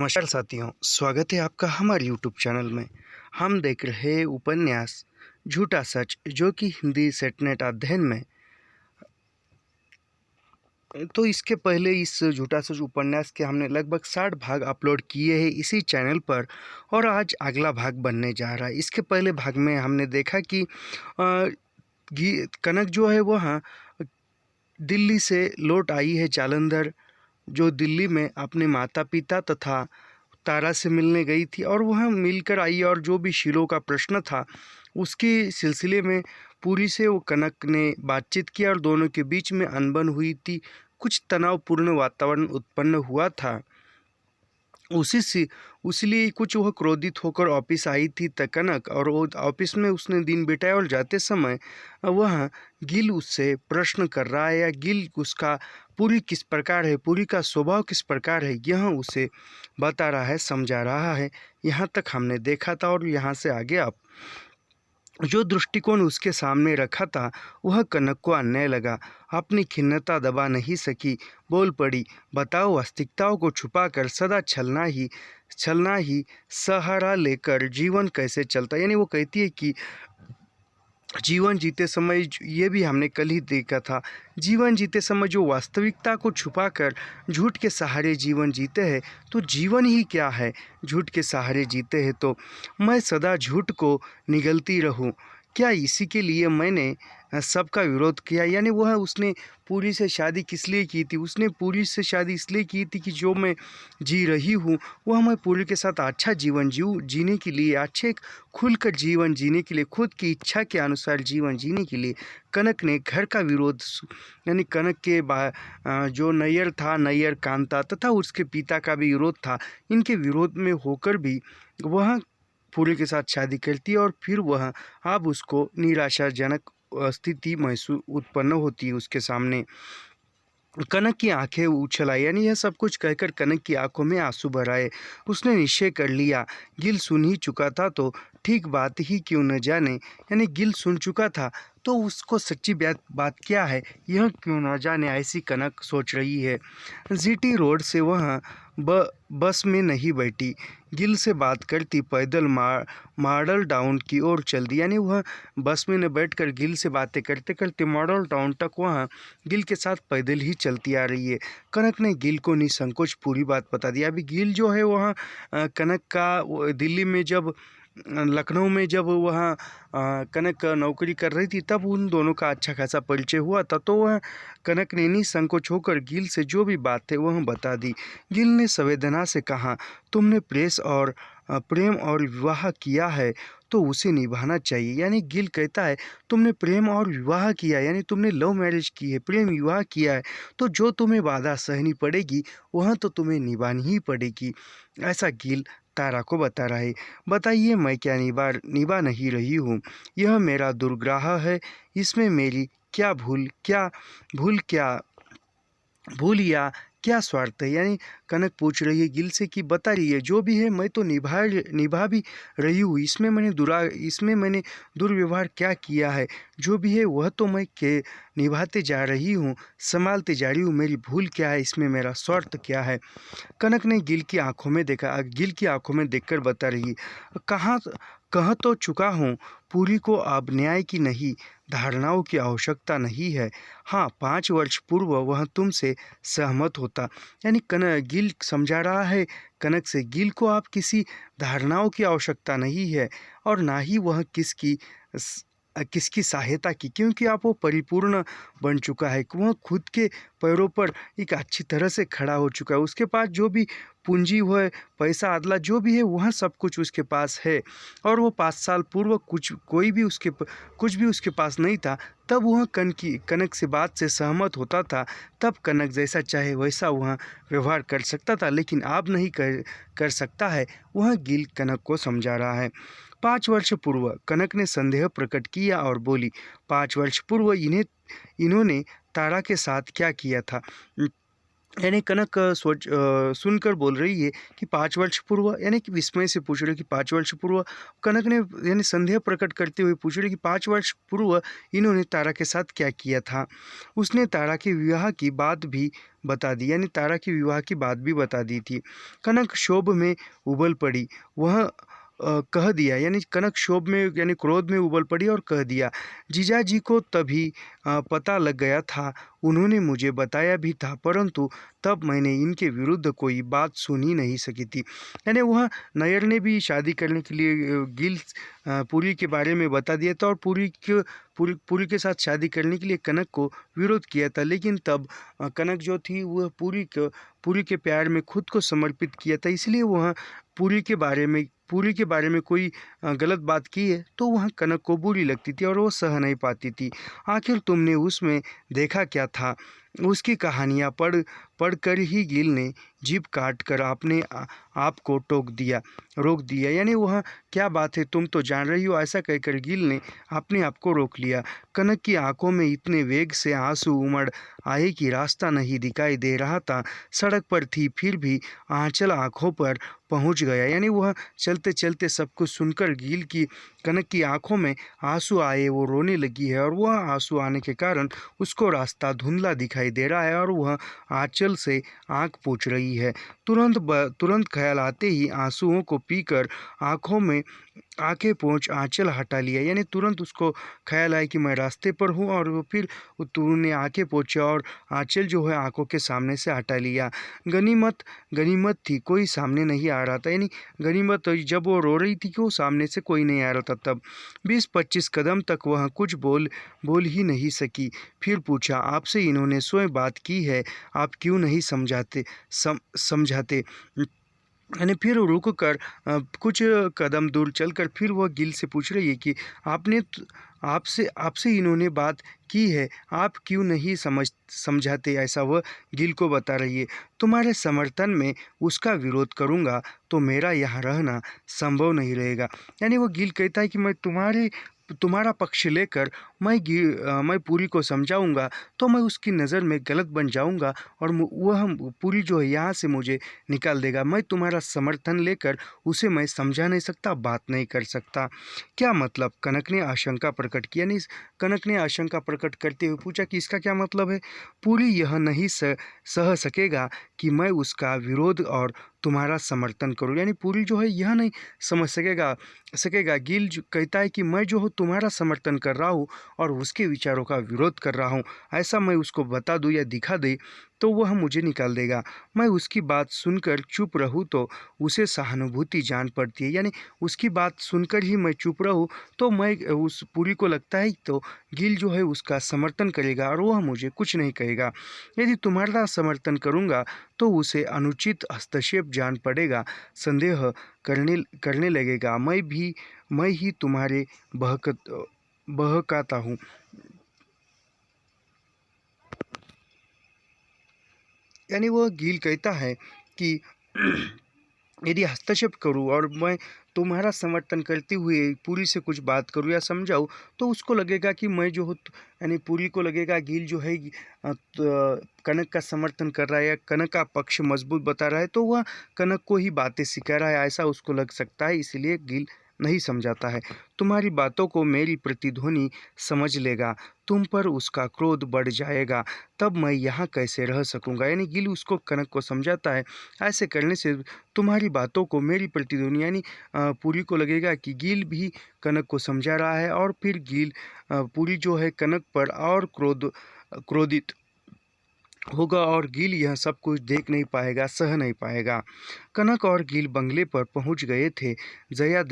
नमस्कार साथियों, स्वागत है आपका हमारे यूट्यूब चैनल में। हम देख रहे हैं उपन्यास झूठा सच, जो कि हिंदी सेटनेट अध्ययन में। तो इसके पहले इस झूठा सच उपन्यास के हमने लगभग 60 भाग अपलोड किए हैं इसी चैनल पर, और आज अगला भाग बनने जा रहा है। इसके पहले भाग में हमने देखा कि कनक जो है वह दिल्ली से लौट आई है। जालंधर जो दिल्ली में अपने माता पिता तथा तारा से मिलने गई थी, और वह मिलकर आई, और जो भी शीलो का प्रश्न था उसके सिलसिले में पूरी से वो कनक ने बातचीत किया और दोनों के बीच में अनबन हुई थी। कुछ तनावपूर्ण वातावरण उत्पन्न हुआ था। उसी से इसलिए कुछ वह क्रोधित होकर ऑफिस आई थी कनक, और वो ऑफिस में उसने दिन बिताया, और जाते समय वह गिल उससे प्रश्न कर रहा है, या गिल उसका पूरी किस प्रकार है, पूरी का स्वभाव किस प्रकार है, यह उसे बता रहा है, समझा रहा है। यहाँ तक हमने देखा था, और यहाँ से आगे आप जो दृष्टिकोण उसके सामने रखा था वह कनक को अन्याय लगा। अपनी खिन्नता दबा नहीं सकी, बोल पड़ी, बताओ, वास्तविकताओं को छुपाकर सदा छलना ही सहारा लेकर जीवन कैसे चलता। यानी वो कहती है कि जीवन जीते समय, ये भी हमने कल ही देखा था, जीवन जीते समय जो वास्तविकता को छुपाकर झूठ के सहारे जीवन जीते हैं, तो जीवन ही क्या है झूठ के सहारे जीते हैं। तो मैं सदा झूठ को निगलती रहूं, क्या इसी के लिए मैंने सबका विरोध किया। यानी वह उसने पूरी से शादी किस लिए की थी? उसने पूरी से शादी इसलिए की थी कि जो मैं जी रही हूँ वह मैं पूरी के साथ अच्छा जीवन जीने के लिए, अच्छे खुलकर जीवन जीने के लिए, खुद की इच्छा के अनुसार जीवन जीने के लिए कनक ने घर का विरोध, यानी कनक के जो नैयर था, नैयर कांता तथा उसके पिता का भी विरोध था। इनके विरोध में होकर भी वह पूरी के साथ शादी करती है, और फिर वह अब उसको निराशाजनक स्थिति महसूस उत्पन्न होती है उसके सामने। कनक की आंखें उछल आई, यानी यह सब कुछ कहकर कनक की आंखों में आंसू भर आए। उसने निश्चय कर लिया, गिल सुन ही चुका था तो ठीक बात ही क्यों न जाने। यानी गिल सुन चुका था तो उसको सच्ची बात क्या है यह क्यों न जाने, ऐसी कनक सोच रही है। जीटी रोड से वह बस में नहीं बैठी, गिल से बात करती पैदल मॉडल टाउन की ओर चल दी। यानी वह बस में न बैठकर गिल से बातें करते करते मॉडल टाउन तक वह गिल के साथ पैदल ही चलती आ रही है। कनक ने गिल को निसंकोच पूरी बात बता दी। अभी गिल जो है वह कनक का दिल्ली में जब लखनऊ में जब वह कनक नौकरी कर रही थी, तब उन दोनों का अच्छा खासा परिचय हुआ था। तो वह कनक ने निसंकोच होकर गिल से जो भी बात है वह बता दी। गिल ने संवेदना से कहा, तुमने प्रेम और विवाह किया है तो उसे निभाना चाहिए। यानी गिल कहता है तुमने प्रेम और विवाह किया, यानी तुमने लव मैरिज की है, प्रेम विवाह किया है, तो जो तुम्हें बाधा सहनी पड़ेगी वह तो तुम्हें निभानी ही पड़ेगी। ऐसा गिल तारा को बता रहा है। बताइए, मैं क्या निभा नहीं रही हूँ? यह मेरा दुर्ग्रह है, इसमें मेरी क्या भूल या क्या स्वार्थ है। यानी कनक पूछ रही है गिल से कि बता रही है, जो भी है मैं तो निभा भी रही हूँ, इसमें मैंने दुर्व्यवहार क्या किया है? जो भी है वह तो मैं के निभाते जा रही हूँ, संभालते जा रही हूँ, मेरी भूल क्या है, इसमें मेरा स्वार्थ क्या है? कनक ने गिल की आंखों में देखा, गिल की आंखों में देखकर बता रही, कह तो चुका हूँ, पूरी को अब न्याय की नहीं, धारणाओं की आवश्यकता नहीं है। हाँ, 5 वर्ष पूर्व वह तुमसे सहमत होता। यानी गिल समझा रहा है कनक से, गिल को आप किसी धारणाओं की आवश्यकता नहीं है, और ना ही वह किसकी सहायता की, क्योंकि आप वो परिपूर्ण बन चुका है। वह खुद के पैरों पर एक अच्छी तरह से खड़ा हो चुका है। उसके पास जो भी पूंजी है, पैसा अदला जो भी है, वह सब कुछ उसके पास है। और वो 5 साल पूर्व कुछ भी उसके पास नहीं था। तब वह कनक से बात से सहमत होता था, तब कनक जैसा चाहे वैसा वह व्यवहार कर सकता था, लेकिन अब नहीं कर सकता है। वह गिल कनक को समझा रहा है। 5 वर्ष पूर्व, कनक ने संदेह प्रकट किया और बोली, 5 वर्ष पूर्व इन्होंने तारा के साथ क्या किया था? यानी कनक सुनकर बोल रही है कि 5 वर्ष पूर्व, यानी कि विस्मय से पूछ रही है कि 5 वर्ष पूर्व। कनक ने यानी संदेह प्रकट करते हुए पूछ रही है कि 5 वर्ष पूर्व इन्होंने तारा के साथ क्या किया था। उसने तारा के विवाह की बात भी बता दी, यानी तारा की विवाह की बात भी बता दी थी। कनक क्षोभ में उबल पड़ी। वह कह दिया, यानी कनक क्षोभ में यानी क्रोध में उबल पड़ी और कह दिया, जीजाजी को तभी पता लग गया था, उन्होंने मुझे बताया भी था, परंतु तब मैंने इनके विरुद्ध कोई बात सुन ही नहीं सकी थी। यानी वह नयर ने भी शादी करने के लिए गिल पुरी के बारे में बता दिया था और पुरी के साथ शादी करने के लिए कनक को विरोध किया था। लेकिन तब कनक जो थी वह पुरी के प्यार में खुद को समर्पित किया था, इसलिए वह पुरी के बारे में कोई गलत बात की है तो वह कनक को बुरी लगती थी और वो सह नहीं पाती थी। आखिर तुमने उसमें देखा क्या था? उसकी कहानियाँ पढ़कर ही गिल ने जीभ काट कर अपने आप को रोक दिया। यानी वह क्या बात है, तुम तो जान रही हो, ऐसा कहकर गिल ने अपने आप को रोक लिया। कनक की आंखों में इतने वेग से आंसू उमड़ आए कि रास्ता नहीं दिखाई दे रहा था। सड़क पर थी फिर भी आंचल आंखों पर पहुंच गया। यानी वह चलते चलते सब कुछ सुनकर गिल की कनक की आंखों में आंसू आए, वो रोने लगी है और वह आंसू आने के कारण उसको रास्ता धुंधला दिखाई दे रहा है और वह आंचल से आंख पोंछ रही है। तुरंत ख्याल आते ही आंसुओं को पीकर आंखें पोंछ आंचल हटा लिया। यानी तुरंत उसको ख्याल आया कि मैं रास्ते पर हूँ और वो फिर तूने आंखें पोंछा और आंचल जो है आंखों के सामने से हटा लिया। गनीमत थी कोई सामने नहीं आ रहा था। यानी गनीमत जब वो रो रही थी कि वो सामने से कोई नहीं आ रहा था। तब 20-25 कदम तक वह कुछ बोल ही नहीं सकी। फिर पूछा, आपसे इन्होंने स्वयं बात की है, आप क्यों नहीं समझाते? यानी फिर रुक कर कुछ कदम दूर चलकर फिर वह गिल से पूछ रही है कि आपसे इन्होंने बात की है, आप क्यों नहीं समझाते? ऐसा वह गिल को बता रही है। तुम्हारे समर्थन में उसका विरोध करूंगा तो मेरा यहाँ रहना संभव नहीं रहेगा। यानी वो गिल कहता है कि मैं तुम्हारा पक्ष लेकर मैं पुरी को समझाऊंगा तो मैं उसकी नज़र में गलत बन जाऊंगा और वह पुरी जो है यहाँ से मुझे निकाल देगा। मैं तुम्हारा समर्थन लेकर उसे मैं समझा नहीं सकता, बात नहीं कर सकता। क्या मतलब? कनक ने आशंका प्रकट की। यानी कनक ने आशंका प्रकट करते हुए पूछा कि इसका क्या मतलब है? पुरी यह नहीं सह सकेगा कि मैं उसका विरोध और तुम्हारा समर्थन करूं। यानी पुरी जो है यह नहीं समझ सकेगा। गिल कहता है कि मैं जो हूँ तुम्हारा समर्थन कर रहा हूँ और उसके विचारों का विरोध कर रहा हूँ, ऐसा मैं उसको बता दूँ या दिखा दे तो वह मुझे निकाल देगा। मैं उसकी बात सुनकर चुप रहूँ तो उसे सहानुभूति जान पड़ती है। यानी उसकी बात सुनकर ही मैं चुप रहूँ तो मैं उस पुरी को लगता है तो गिल जो है उसका समर्थन करेगा और वह मुझे कुछ नहीं कहेगा। यदि तुम्हारा समर्थन करूँगा तो उसे अनुचित हस्तक्षेप जान पड़ेगा, संदेह करने लगेगा। मैं ही तुम्हारे बहकाता हूँ। यानी वह गिल कहता है कि यदि हस्तक्षेप करूं और मैं तुम्हारा समर्थन करते हुए पुरी से कुछ बात करूं या समझाऊं तो उसको लगेगा कि मैं जो हूँ, यानी पुरी को लगेगा गिल जो है कनक का समर्थन कर रहा है या कनक का पक्ष मजबूत बता रहा है तो वह कनक को ही बातें सिखा रहा है, ऐसा उसको लग सकता है। इसलिए गिल नहीं समझाता है। तुम्हारी बातों को मेरी प्रतिध्वनि समझ लेगा, तुम पर उसका क्रोध बढ़ जाएगा, तब मैं यहाँ कैसे रह सकूँगा। यानी गिल उसको कनक को समझाता है, ऐसे करने से तुम्हारी बातों को मेरी प्रतिध्वनि, यानी पुरी को लगेगा कि गिल भी कनक को समझा रहा है और फिर पुरी जो है कनक पर और क्रोधित होगा और गिल यह सब कुछ देख नहीं पाएगा, सह नहीं पाएगा। कनक और गिल बंगले पर पहुंच गए थे। जया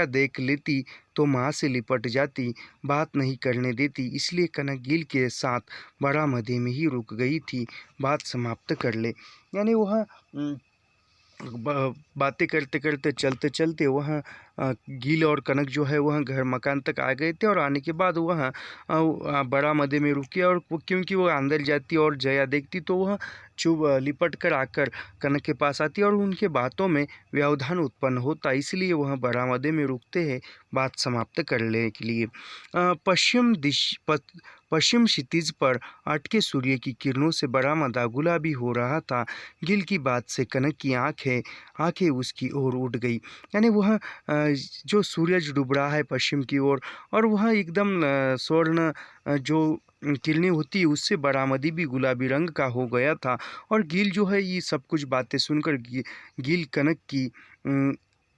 देख लेती तो माँ से लिपट जाती, बात नहीं करने देती, इसलिए कनक गिल के साथ बरामदे में ही रुक गई थी, बात समाप्त कर ले। यानी वह बातें करते करते चलते चलते वह गिल और कनक जो है वह घर मकान तक आ गए थे और आने के बाद वह बरामदे में रुकी और क्योंकि वो अंदर जाती और जया देखती तो वह चुप लिपट कर आकर कनक के पास आती और उनके बातों में व्यवधान उत्पन्न होता, इसलिए वह बरामदे में रुकते हैं बात समाप्त करने के लिए। पश्चिम क्षितिज पर अटके सूर्य की किरणों से बरामदा गुलाबी हो रहा था। गिल की बात से कनक की आंखें उसकी ओर उठ गई। यानी वह जो सूरज डूब रहा है पश्चिम की ओर और वह एकदम स्वर्ण जो किरणें होती है उससे बरामदी भी गुलाबी रंग का हो गया था। और गिल जो है ये सब कुछ बातें सुनकर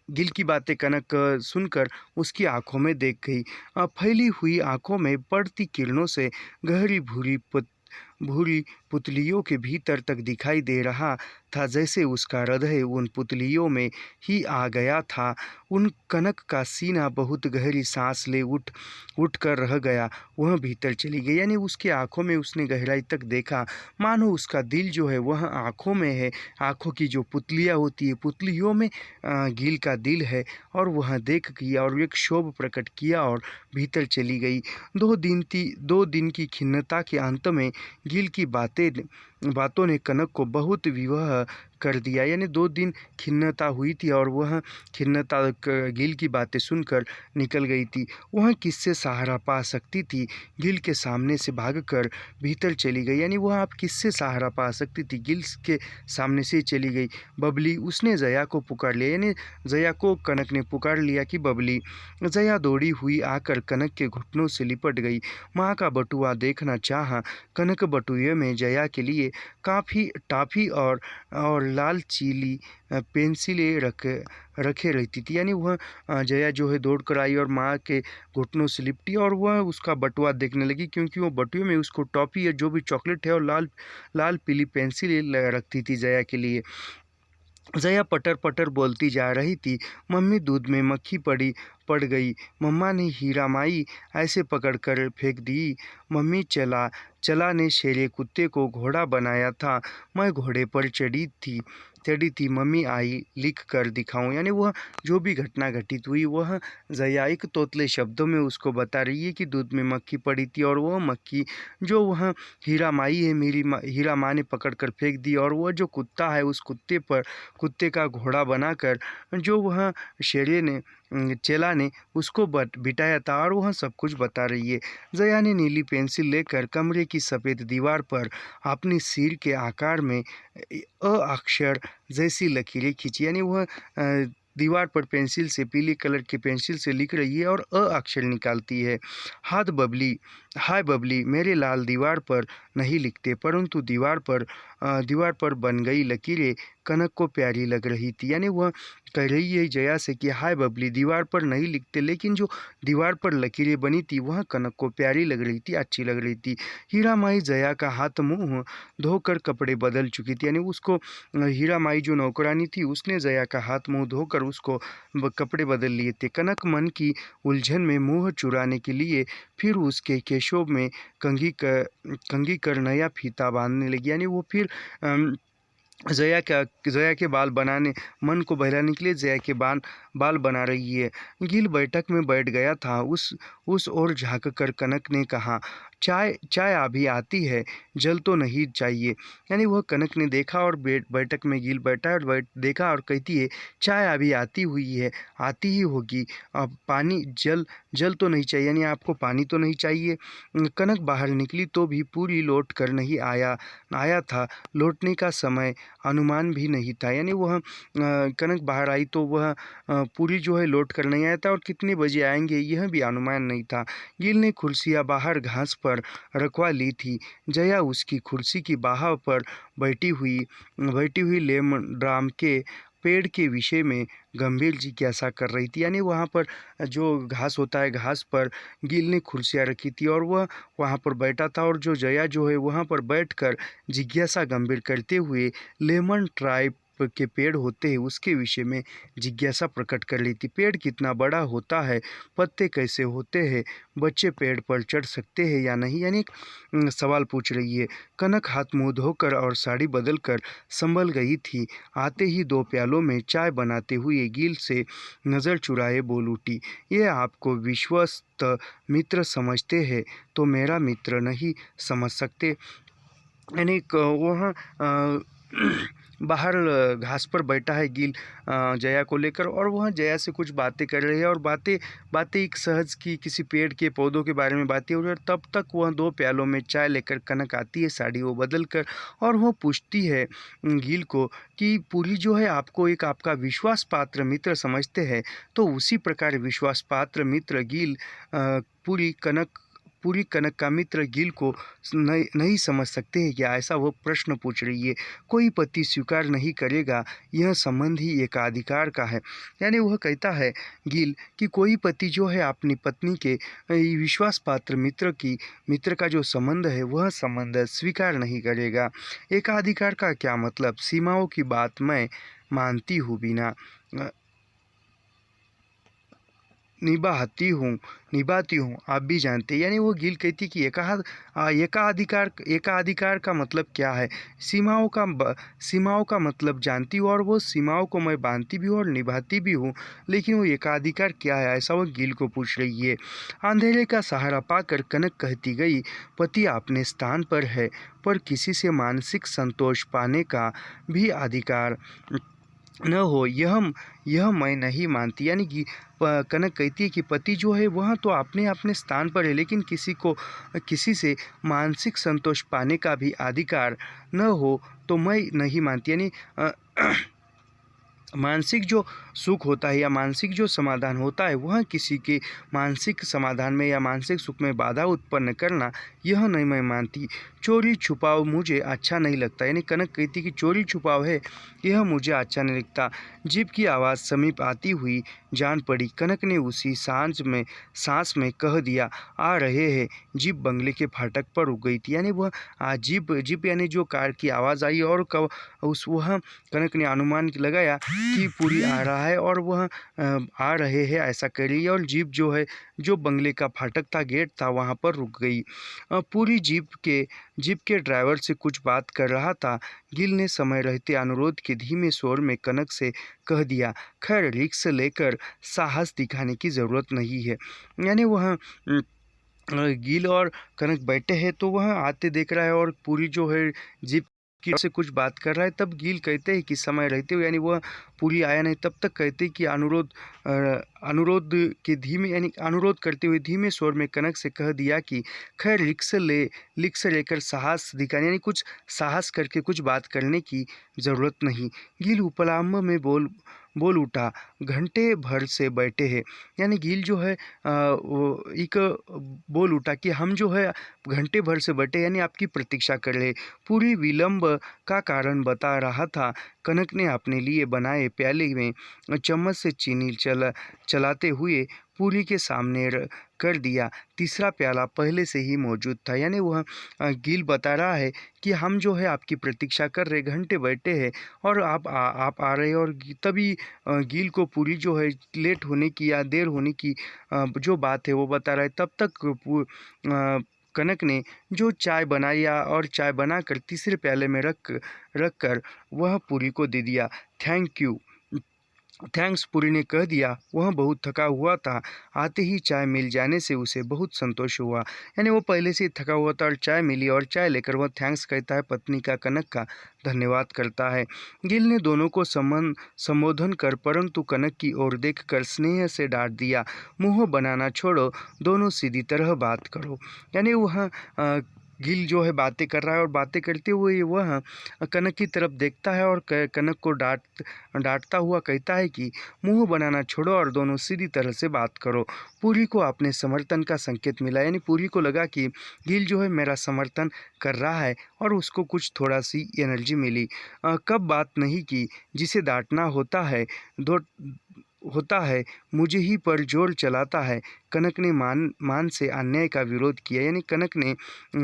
गिल की बातें कनक सुनकर उसकी आंखों में देख गई। फैली हुई आंखों में पड़ती किरणों से गहरी भूरी पुतलियों के भीतर तक दिखाई दे रहा था, जैसे उसका हृदय उन पुतलियों में ही आ गया था। उन कनक का सीना बहुत गहरी सांस ले उठ कर रह गया। वह भीतर चली गई, यानी उसकी आंखों में उसने गहराई तक देखा, मानो उसका दिल जो है वह आंखों में है। आंखों की जो पुतलियाँ होती है पुतलियों में गिल का दिल है और वह देख किया और एक क्षोभ प्रकट किया और भीतर चली गई। 2 दिन की खिन्नता के अंत में गिल की बातों ने कनक को बहुत विवश कर दिया। यानी 2 दिन खिन्नता हुई थी और वह खिन्नता गिल की बातें सुनकर निकल गई थी। वह किससे सहारा पा सकती थी? गिल के सामने से भागकर भीतर चली गई, यानी वह आप किससे सहारा पा सकती थी? गिल के सामने से चली गई। बबली, उसने जया को पुकार लिया, यानी जया को कनक ने पुकार लिया कि बबली। जया दौड़ी हुई आकर कनक के घुटनों से लिपट गई। माँ का बटुआ देखना चाहा। कनक बटुए में जया के लिए काफ़ी टॉफ़ी और लाल चीली पेंसिलें रखे रहती थी। यानी वह जया जो है दौड़ कर आई और माँ के घुटनों से लिपटी और वह उसका बटुआ देखने लगी, क्योंकि वो बटुए में उसको टॉफ़ी या जो भी चॉकलेट है और लाल पीली पेंसिलें रखती थी जया के लिए। जया पटर पटर बोलती जा रही थी, मम्मी दूध में मक्खी पड़ गई, मम्मा ने हीरा माई ऐसे पकड़ कर फेंक दी, मम्मी चला ने शेरे कुत्ते को घोड़ा बनाया था, मैं घोड़े पर चढ़ी थी, मम्मी आई लिख कर दिखाऊं। यानी वह जो भी घटना घटित हुई वह जया एक तोतले शब्दों में उसको बता रही है कि दूध में मक्खी पड़ी थी और वह मक्खी जो वह हीरा माई है हीरा माँ ने पकड़ कर फेंक दी और वह जो कुत्ता है उस कुत्ते का घोड़ा बनाकर जो वह चेला ने उसको बिठाया था और वह सब कुछ बता रही है। जया ने नीली पेंसिल लेकर कमरे की सफ़ेद दीवार पर अपनी सिर के आकार में अ अक्षर जैसी लकीरें खींची। यानी वह दीवार पर पेंसिल से पीली कलर की पेंसिल से लिख रही है और अ अक्षर निकालती है। हाय बबली, मेरे लाल दीवार पर नहीं लिखते, परंतु दीवार पर बन गई लकीरें कनक को प्यारी लग रही थी। यानी वह कह रही है जया से कि हाय बबली, दीवार पर नहीं लिखते, लेकिन जो दीवार पर लकीरें बनी थी वह कनक को प्यारी लग रही थी, अच्छी लग रही थी। हीरा माई जया का हाथ मुंह धोकर कपड़े बदल चुकी थी। यानी उसको हीरा माई जो नौकरानी थी उसने जया का हाथ मुंह धोकर उसको कपड़े बदल लिए थे। कनक मन की उलझन में मुंह चुराने के लिए फिर उसके केशों में कंघी कर नया फीता बांधने लगी। यानी वो फिर जया के बाल बनाने, मन को बहलाने के लिए जया के बाल बना रही है। गिल बैठक में बैठ गया था। उस ओर झाँक कर कनक ने कहा, चाय अभी आती है, जल तो नहीं चाहिए। यानी वह कनक ने देखा और बैठक में गिल बैठा और देखा और कहती है चाय अभी आती ही होगी, अब पानी जल तो नहीं चाहिए, यानी आपको पानी तो नहीं चाहिए। कनक बाहर निकली तो भी पूरी लौट कर नहीं आया था। लौटने का समय अनुमान भी नहीं था। यानी वह कनक बाहर आई तो वह पूरी जो है लौट कर नहीं आया था और कितने बजे आएंगे यह भी अनुमान नहीं था। गिल ने कुर्सियाँ बाहर घास पर रखवा ली थी। जया उसकी कुर्सी की बाह पर बैठी हुई लेमन ड्राम के पेड़ के विषय में गंभीर जिज्ञासा कर रही थी। यानी वहाँ पर जो घास होता है घास पर गिल ने कुर्सियाँ रखी थी और वह वहाँ पर बैठा था और जो जया जो है वहाँ पर बैठकर जिज्ञासा गंभीर करते हुए लेमन के पेड़ होते हैं उसके विषय में जिज्ञासा प्रकट कर ली थी। पेड़ कितना बड़ा होता है, पत्ते कैसे होते हैं, बच्चे पेड़ पर चढ़ सकते हैं या नहीं, यानी सवाल पूछ रही है। कनक हाथ मुँह धोकर और साड़ी बदल कर संभल गई थी। आते ही 2 प्यालों में चाय बनाते हुए गील से नज़र चुराए बोल उठी, ये आपको विश्वस्त मित्र समझते हैं तो मेरा मित्र नहीं समझ सकते। यानी वह बाहर घास पर बैठा है गिल जया को लेकर, और वह जया से कुछ बातें कर रही है, और बातें बातें एक सहज की किसी पेड़ के पौधों के बारे में बातें हो रही है। तब तक वह 2 प्यालों में चाय लेकर कनक आती है, साड़ी वो बदल कर, और वह पूछती है गिल को कि पूरी जो है आपको एक आपका विश्वास पात्र मित्र समझते हैं तो उसी प्रकार विश्वास पात्र मित्र गिल पूरी कनक का मित्र गिल को नहीं समझ सकते हैं क्या, ऐसा वो प्रश्न पूछ रही है। कोई पति स्वीकार नहीं करेगा, यह संबंध ही एकाधिकार का है। यानी वह कहता है गिल कि कोई पति जो है अपनी पत्नी के विश्वास पात्र मित्र का जो संबंध है वह संबंध स्वीकार नहीं करेगा। एकाधिकार का क्या मतलब, सीमाओं की बात मैं मानती हूँ बिना निभाती हूँ, आप भी जानते हैं। यानी वो गिल कहती कि एकाधिकार का मतलब क्या है, सीमाओं का मतलब जानती हूँ और वो सीमाओं को मैं बांधती भी हूँ और निभाती भी हूँ, लेकिन वो एकाधिकार क्या है, ऐसा वो गिल को पूछ रही है। अंधेरे का सहारा पाकर कनक कहती गई, पति अपने स्थान पर है, पर किसी से मानसिक संतोष पाने का भी अधिकार न हो, यह मैं नहीं मानती। यानी कि कनक कहती है कि पति जो है वह तो अपने अपने स्थान पर है, लेकिन किसी से मानसिक संतोष पाने का भी अधिकार न हो तो मैं नहीं मानती। यानी मानसिक जो सुख होता है या मानसिक जो समाधान होता है वह किसी के मानसिक समाधान में या मानसिक सुख में बाधा उत्पन्न करना, यह नहीं मैं मानती। चोरी छुपाव मुझे अच्छा नहीं लगता। यानी कनक कहती कि चोरी छुपाव है, यह मुझे अच्छा नहीं लगता। जीप की आवाज़ समीप आती हुई जान पड़ी। कनक ने उसी सांस में कह दिया, आ रहे हैं। जीप बंगले के फाटक पर रुक गई थी। यानी वह जीप यानी जो कार की आवाज़ आई, और वह कनक ने अनुमान लगाया कि पूरी आ रहा है और वह आ रहे हैं ऐसा कह रही है, और जीप जो है जो बंगले का फाटक था, गेट था, वहाँ पर रुक गई। पूरी जीप के ड्राइवर से कुछ बात कर रहा था। गिल ने समय रहते अनुरोध के धीमे स्वर में कनक से कह दिया, खैर रिक्स लेकर साहस दिखाने की ज़रूरत नहीं है। यानी वह गिल और कनक बैठे हैं तो वह आते देख रहा है और पूरी जो है जीप की से कुछ बात कर रहा है। तब गिल कहते हैं कि समय रहते हुए, यानी वह पूरी आया नहीं तब तक कहते कि अनुरोध करते हुए धीमे स्वर में कनक से कह दिया कि खैर रिक्स लेकर साहस दिखाने, यानी कुछ साहस करके कुछ बात करने की ज़रूरत नहीं। गिल उपलाम्ब में बोल उठा, घंटे भर से बैठे हैं। यानी गिल जो है एक बोल उठा कि हम जो है घंटे भर से बैठे, यानी आपकी प्रतीक्षा कर रहे। पूरी विलंब का कारण बता रहा था। कनक ने अपने लिए बनाए प्याले में चम्मच से चीनी चलाते हुए पूरी के सामने कर दिया। तीसरा प्याला पहले से ही मौजूद था। यानी वह गिल बता रहा है कि हम जो है आपकी प्रतीक्षा कर रहे, घंटे बैठे हैं और आप आ रहे हैं। और तभी गिल को पूरी जो है लेट होने की या देर होने की जो बात है वो बता रहा है। तब तक कनक ने जो चाय बनाया और चाय बनाकर तीसरे प्याले में रख कर वह पूरी को दे दिया। थैंक्स पूरी ने कह दिया। वह बहुत थका हुआ था, आते ही चाय मिल जाने से उसे बहुत संतोष हुआ। यानी वो पहले से ही थका हुआ था और चाय मिली और चाय लेकर वह थैंक्स कहता है, पत्नी का कनक का धन्यवाद करता है। गिल ने दोनों को संबोधन कर परंतु कनक की ओर देखकर स्नेह से डांट दिया, मुँह बनाना छोड़ो, दोनों सीधी तरह बात करो। यानी वह गिल जो है बातें कर रहा है और बातें करते हुए वह कनक की तरफ देखता है और कनक को डांटता हुआ कहता है कि मुंह बनाना छोड़ो और दोनों सीधी तरह से बात करो। पूरी को अपने समर्थन का संकेत मिला। यानी पूरी को लगा कि गिल जो है मेरा समर्थन कर रहा है और उसको कुछ थोड़ा सी एनर्जी मिली। कब बात नहीं की, जिसे डांटना होता है मुझे ही पर जोर चलाता है। कनक ने मान से अन्याय का विरोध किया, यानी कनक ने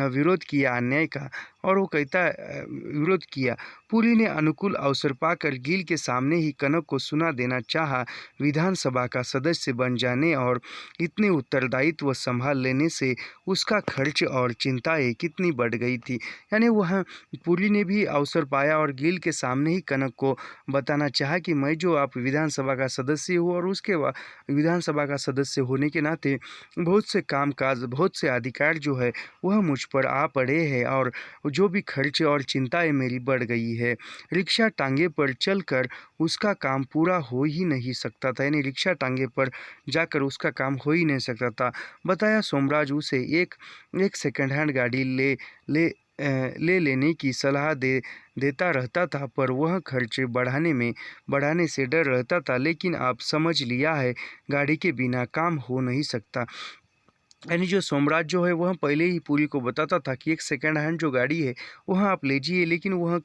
विरोध किया अन्याय का, और वो कहता है विरोध किया। पुरी ने अनुकूल अवसर पाकर गिल के सामने ही कनक को सुना देना चाहा। विधानसभा का सदस्य बन जाने और इतने उत्तरदायित्व संभाल लेने से उसका खर्च और चिंताएं कितनी बढ़ गई थी। यानी वह पुरी ने भी अवसर पाया और गिल के सामने ही कनक को बताना चाहा कि मैं जो आप विधानसभा का सदस्य हूँ, और उसके बाद विधानसभा का सदस्य होने के नाते बहुत से कामकाज, बहुत से अधिकार जो है वह मुझ पर आ पड़े हैं, और जो भी खर्च और चिंताएं मेरी बढ़ गई है। रिक्शा टांगे पर चलकर उसका काम पूरा हो ही नहीं सकता था, यानी रिक्शा टांगे पर जाकर उसका काम हो ही नहीं सकता था। बताया सोमराज उसे एक सेकंड हैंड गाड़ी ले लेने की सलाह देता रहता था, पर वह खर्च बढ़ाने से डर रहता था। लेकिन आप समझ लिया है, गाड़ी के बिना काम हो नहीं सकता। यानी जो सोमराज जो है वह पहले ही पुरी को बताता था कि एक सेकंड हैंड जो गाड़ी है वह आप लीजिए, लेकिन वह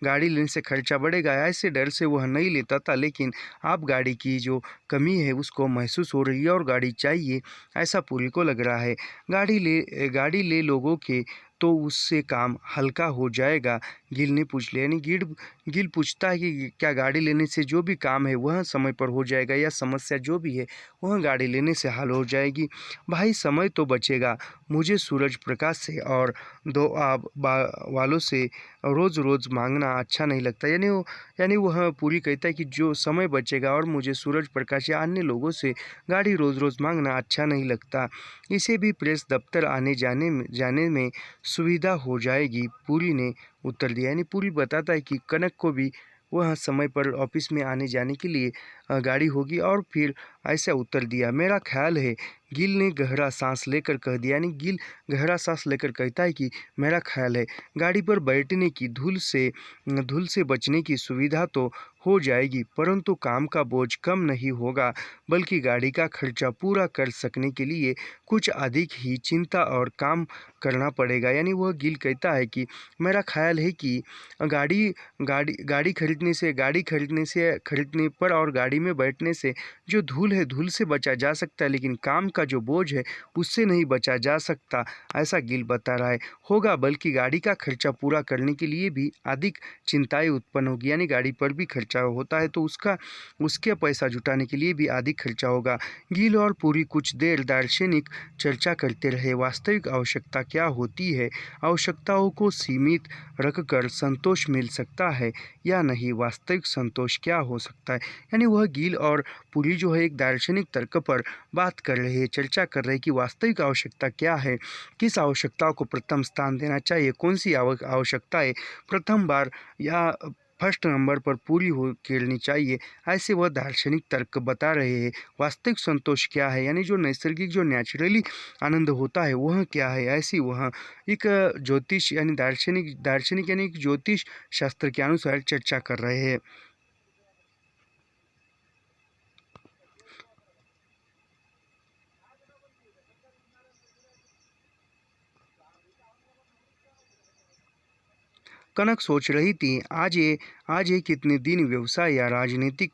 गाड़ी लेने से खर्चा बढ़ेगा, ऐसे डर से वह नहीं लेता था। लेकिन आप गाड़ी की जो कमी है उसको महसूस हो रही है और गाड़ी चाहिए, ऐसा पुरी को लग रहा है। गाड़ी ले लोगों के तो उससे काम हल्का हो जाएगा, गिल ने पूछ लिया। यानी गिल पूछता है कि क्या गाड़ी लेने से जो भी काम है वह समय पर हो जाएगा, या समस्या जो भी है वह गाड़ी लेने से हल हो जाएगी। भाई समय तो बचेगा, मुझे सूरज प्रकाश से और दो वालों से रोज़ रोज़ मांगना अच्छा नहीं लगता। यानी वह पूरी कहता है कि जो समय बचेगा और मुझे सूरज प्रकाश या अन्य लोगों से गाड़ी रोज़ रोज़ मांगना अच्छा नहीं लगता। इसे भी प्रेस दफ्तर आने जाने में सुविधा हो जाएगी, पूरी ने उत्तर दिया। यानी पूरी बताता है कि कनक को भी वह समय पर ऑफिस में आने जाने के लिए गाड़ी होगी, और फिर ऐसा उत्तर दिया। मेरा ख्याल है, गिल ने गहरा सांस लेकर कह दिया। यानी गिल गहरा सांस लेकर कहता है कि मेरा ख्याल है, गाड़ी पर बैठने की धूल से बचने की सुविधा तो हो जाएगी, परंतु काम का बोझ कम नहीं होगा, बल्कि गाड़ी का खर्चा पूरा कर सकने के लिए कुछ अधिक ही चिंता और काम करना पड़ेगा। यानी वह गिल कहता है कि मेरा ख्याल है कि गाड़ी खरीदने पर और गाड़ी में बैठने से जो धूल है, धूल से बचा जा सकता है, लेकिन काम का जो बोझ है उससे नहीं बचा जा सकता, ऐसा गिल बता रहा है। होगा, बल्कि गाड़ी का खर्चा पूरा करने के लिए भी अधिक चिंताएं उत्पन्न होगी। यानी गाड़ी पर भी खर्चा होता है तो उसके पैसा जुटाने के लिए भी अधिक खर्चा होगा। गिल और पूरी कुछ देर दार्शनिक चर्चा करते रहे। वास्तविक आवश्यकता क्या होती है, आवश्यकताओं को सीमित रखकर संतोष मिल सकता है या नहीं, वास्तविक संतोष क्या हो सकता है। यानी वह गिल और पुरी जो है एक दार्शनिक तर्क पर बात कर रहे हैं, चर्चा कर रहे हैं कि वास्तविक आवश्यकता क्या है, किस आवश्यकताओं को प्रथम स्थान देना चाहिए, कौन सी आवश्यकताएं प्रथम बार या फर्स्ट नंबर पर पूरी हो खेलनी चाहिए, ऐसे वह दार्शनिक तर्क बता रहे हैं। वास्तविक संतोष क्या है, यानी जो नैसर्गिक, जो नेचुरली आनंद होता है वह क्या है, ऐसी वह एक ज्योतिष यानी दार्शनिक यानी ज्योतिष शास्त्र के अनुसार चर्चा कर रहे हैं। कनक सोच रही थी, आज ये कितने दिन व्यवसाय या राजनीतिक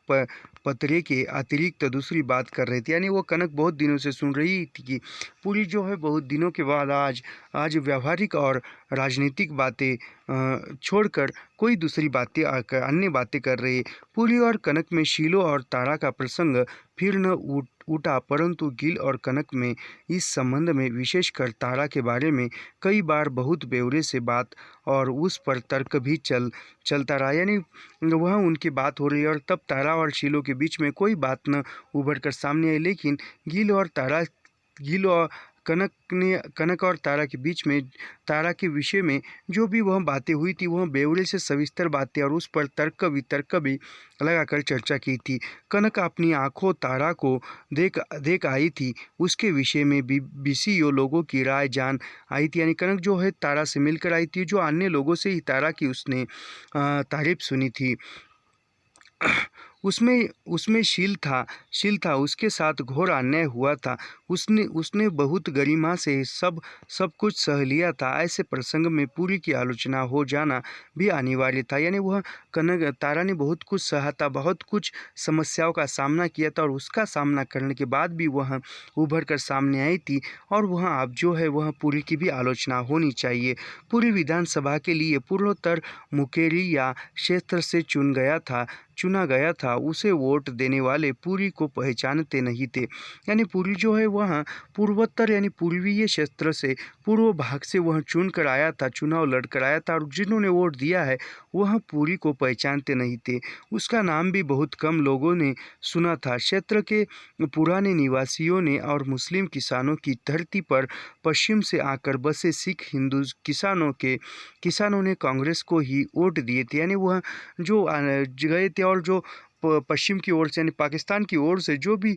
पतरे के अतिरिक्त दूसरी बात कर रहे थे। यानी वो कनक बहुत दिनों से सुन रही थी कि पूरी जो है बहुत दिनों के बाद आज व्यवहारिक और राजनीतिक बातें छोड़कर कोई दूसरी बातें अन्य बातें कर रही है। पूरी और कनक में शीलो और तारा का प्रसंग फिर न उठा, परंतु गिल और कनक में इस संबंध में, विशेषकर तारा के बारे में कई बार बहुत ब्यौरे से बात और उस पर तर्क भी चलता रहा। यानी वह उनकी बात हो रही है और तब तारा और शीलो के बीच में कोई बात न उभर कर सामने आई, लेकिन गिल और कनक और तारा के बीच में, तारा के विषय में जो भी वह बातें हुई थी वह बेवड़े से सविस्तर बातें और उस पर तर्क भी लगाकर चर्चा की थी। कनक अपनी आंखों तारा को देख आई थी, उसके विषय में बीसीओ लोगों की राय जान आई थी। यानी कनक जो है तारा से मिलकर आई थी, जो अन्य लोगों से ही तारा की उसने तारीफ सुनी थी। उसमें शील था, उसके साथ घोर अन्याय हुआ था, उसने बहुत गरिमा से सब कुछ सह लिया था। ऐसे प्रसंग में पूरी की आलोचना हो जाना भी अनिवार्य था। यानी वह कनक तारा ने बहुत कुछ सहा था, बहुत कुछ समस्याओं का सामना किया था और उसका सामना करने के बाद भी वह उभर कर सामने आई थी। और वह अब जो है वह पुरी की भी आलोचना होनी चाहिए। पुरी विधानसभा के लिए पूर्वोत्तर मुकेरी या क्षेत्र से चुना गया था, उसे वोट देने वाले पुरी को पहचानते नहीं थे। यानी पुरी जो है वह पूर्वोत्तर यानी पूर्वीय क्षेत्र से, पूर्व भाग से वह चुन कर आया था, चुनाव लड़ कर आया था और जिन्होंने वोट दिया है वह पुरी को पहचानते नहीं थे। उसका नाम भी बहुत कम लोगों ने सुना था। क्षेत्र के पुराने निवासियों ने और मुस्लिम किसानों की धरती पर पश्चिम से आकर बसे सिख हिंदू किसानों ने कांग्रेस को ही वोट दिए थे। यानी वह जो गए थे और जो पश्चिम की ओर से यानी पाकिस्तान की ओर से जो भी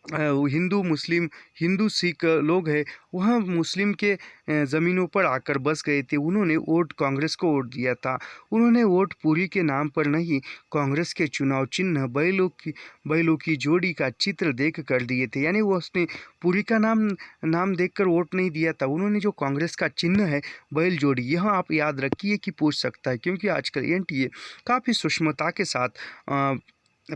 हिंदू मुस्लिम हिंदू सिख लोग हैं वह मुस्लिम के ज़मीनों पर आकर बस गए थे, उन्होंने वोट कांग्रेस को वोट दिया था। उन्होंने वोट पुरी के नाम पर नहीं, कांग्रेस के चुनाव चिन्ह बैलों की जोड़ी का चित्र देख कर दिए थे। यानी वो उसने पुरी का नाम देखकर वोट नहीं दिया था, उन्होंने जो कांग्रेस का चिन्ह है बैल जोड़ी, यह आप याद रखिए कि पूछ सकता है, क्योंकि आजकल एनटीए काफ़ी सूक्ष्मता के साथ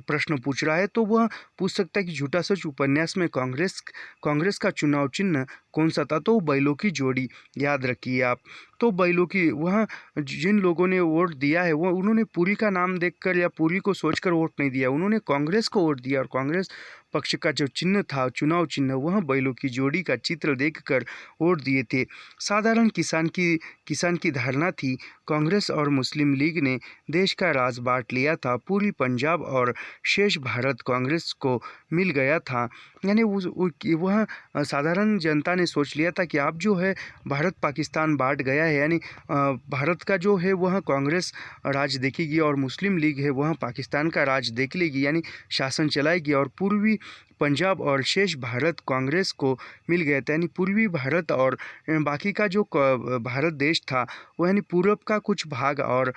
प्रश्न पूछ रहा है। तो वह पूछ सकता है कि झूठा सच उपन्यास में कांग्रेस का चुनाव चिन्ह कौन सा था, तो बैलों की जोड़ी याद रखिए आप। तो बैलों की वह जिन लोगों ने वोट दिया है वह उन्होंने पुरी का नाम देखकर या पुरी को सोचकर वोट नहीं दिया, उन्होंने कांग्रेस को वोट दिया और कांग्रेस पक्ष का जो चिन्ह था चुनाव चिन्ह वह बैलों की जोड़ी का चित्र देखकर वोट दिए थे। साधारण किसान की धारणा थी कांग्रेस और मुस्लिम लीग ने देश का राज बांट लिया था, पूरी पंजाब और शेष भारत कांग्रेस को मिल गया था। यानी वह साधारण जनता ने सोच लिया था कि अब जो है भारत पाकिस्तान बांट गया है, यानी भारत का जो है वह कांग्रेस राज देखेगी और मुस्लिम लीग है वह पाकिस्तान का राज देख लेगी, यानी शासन चलाएगी और पूर्वी पंजाब और शेष भारत कांग्रेस को मिल गया था। यानी पूर्वी भारत और बाकी का जो भारत देश था वह यानी पूरब का कुछ भाग और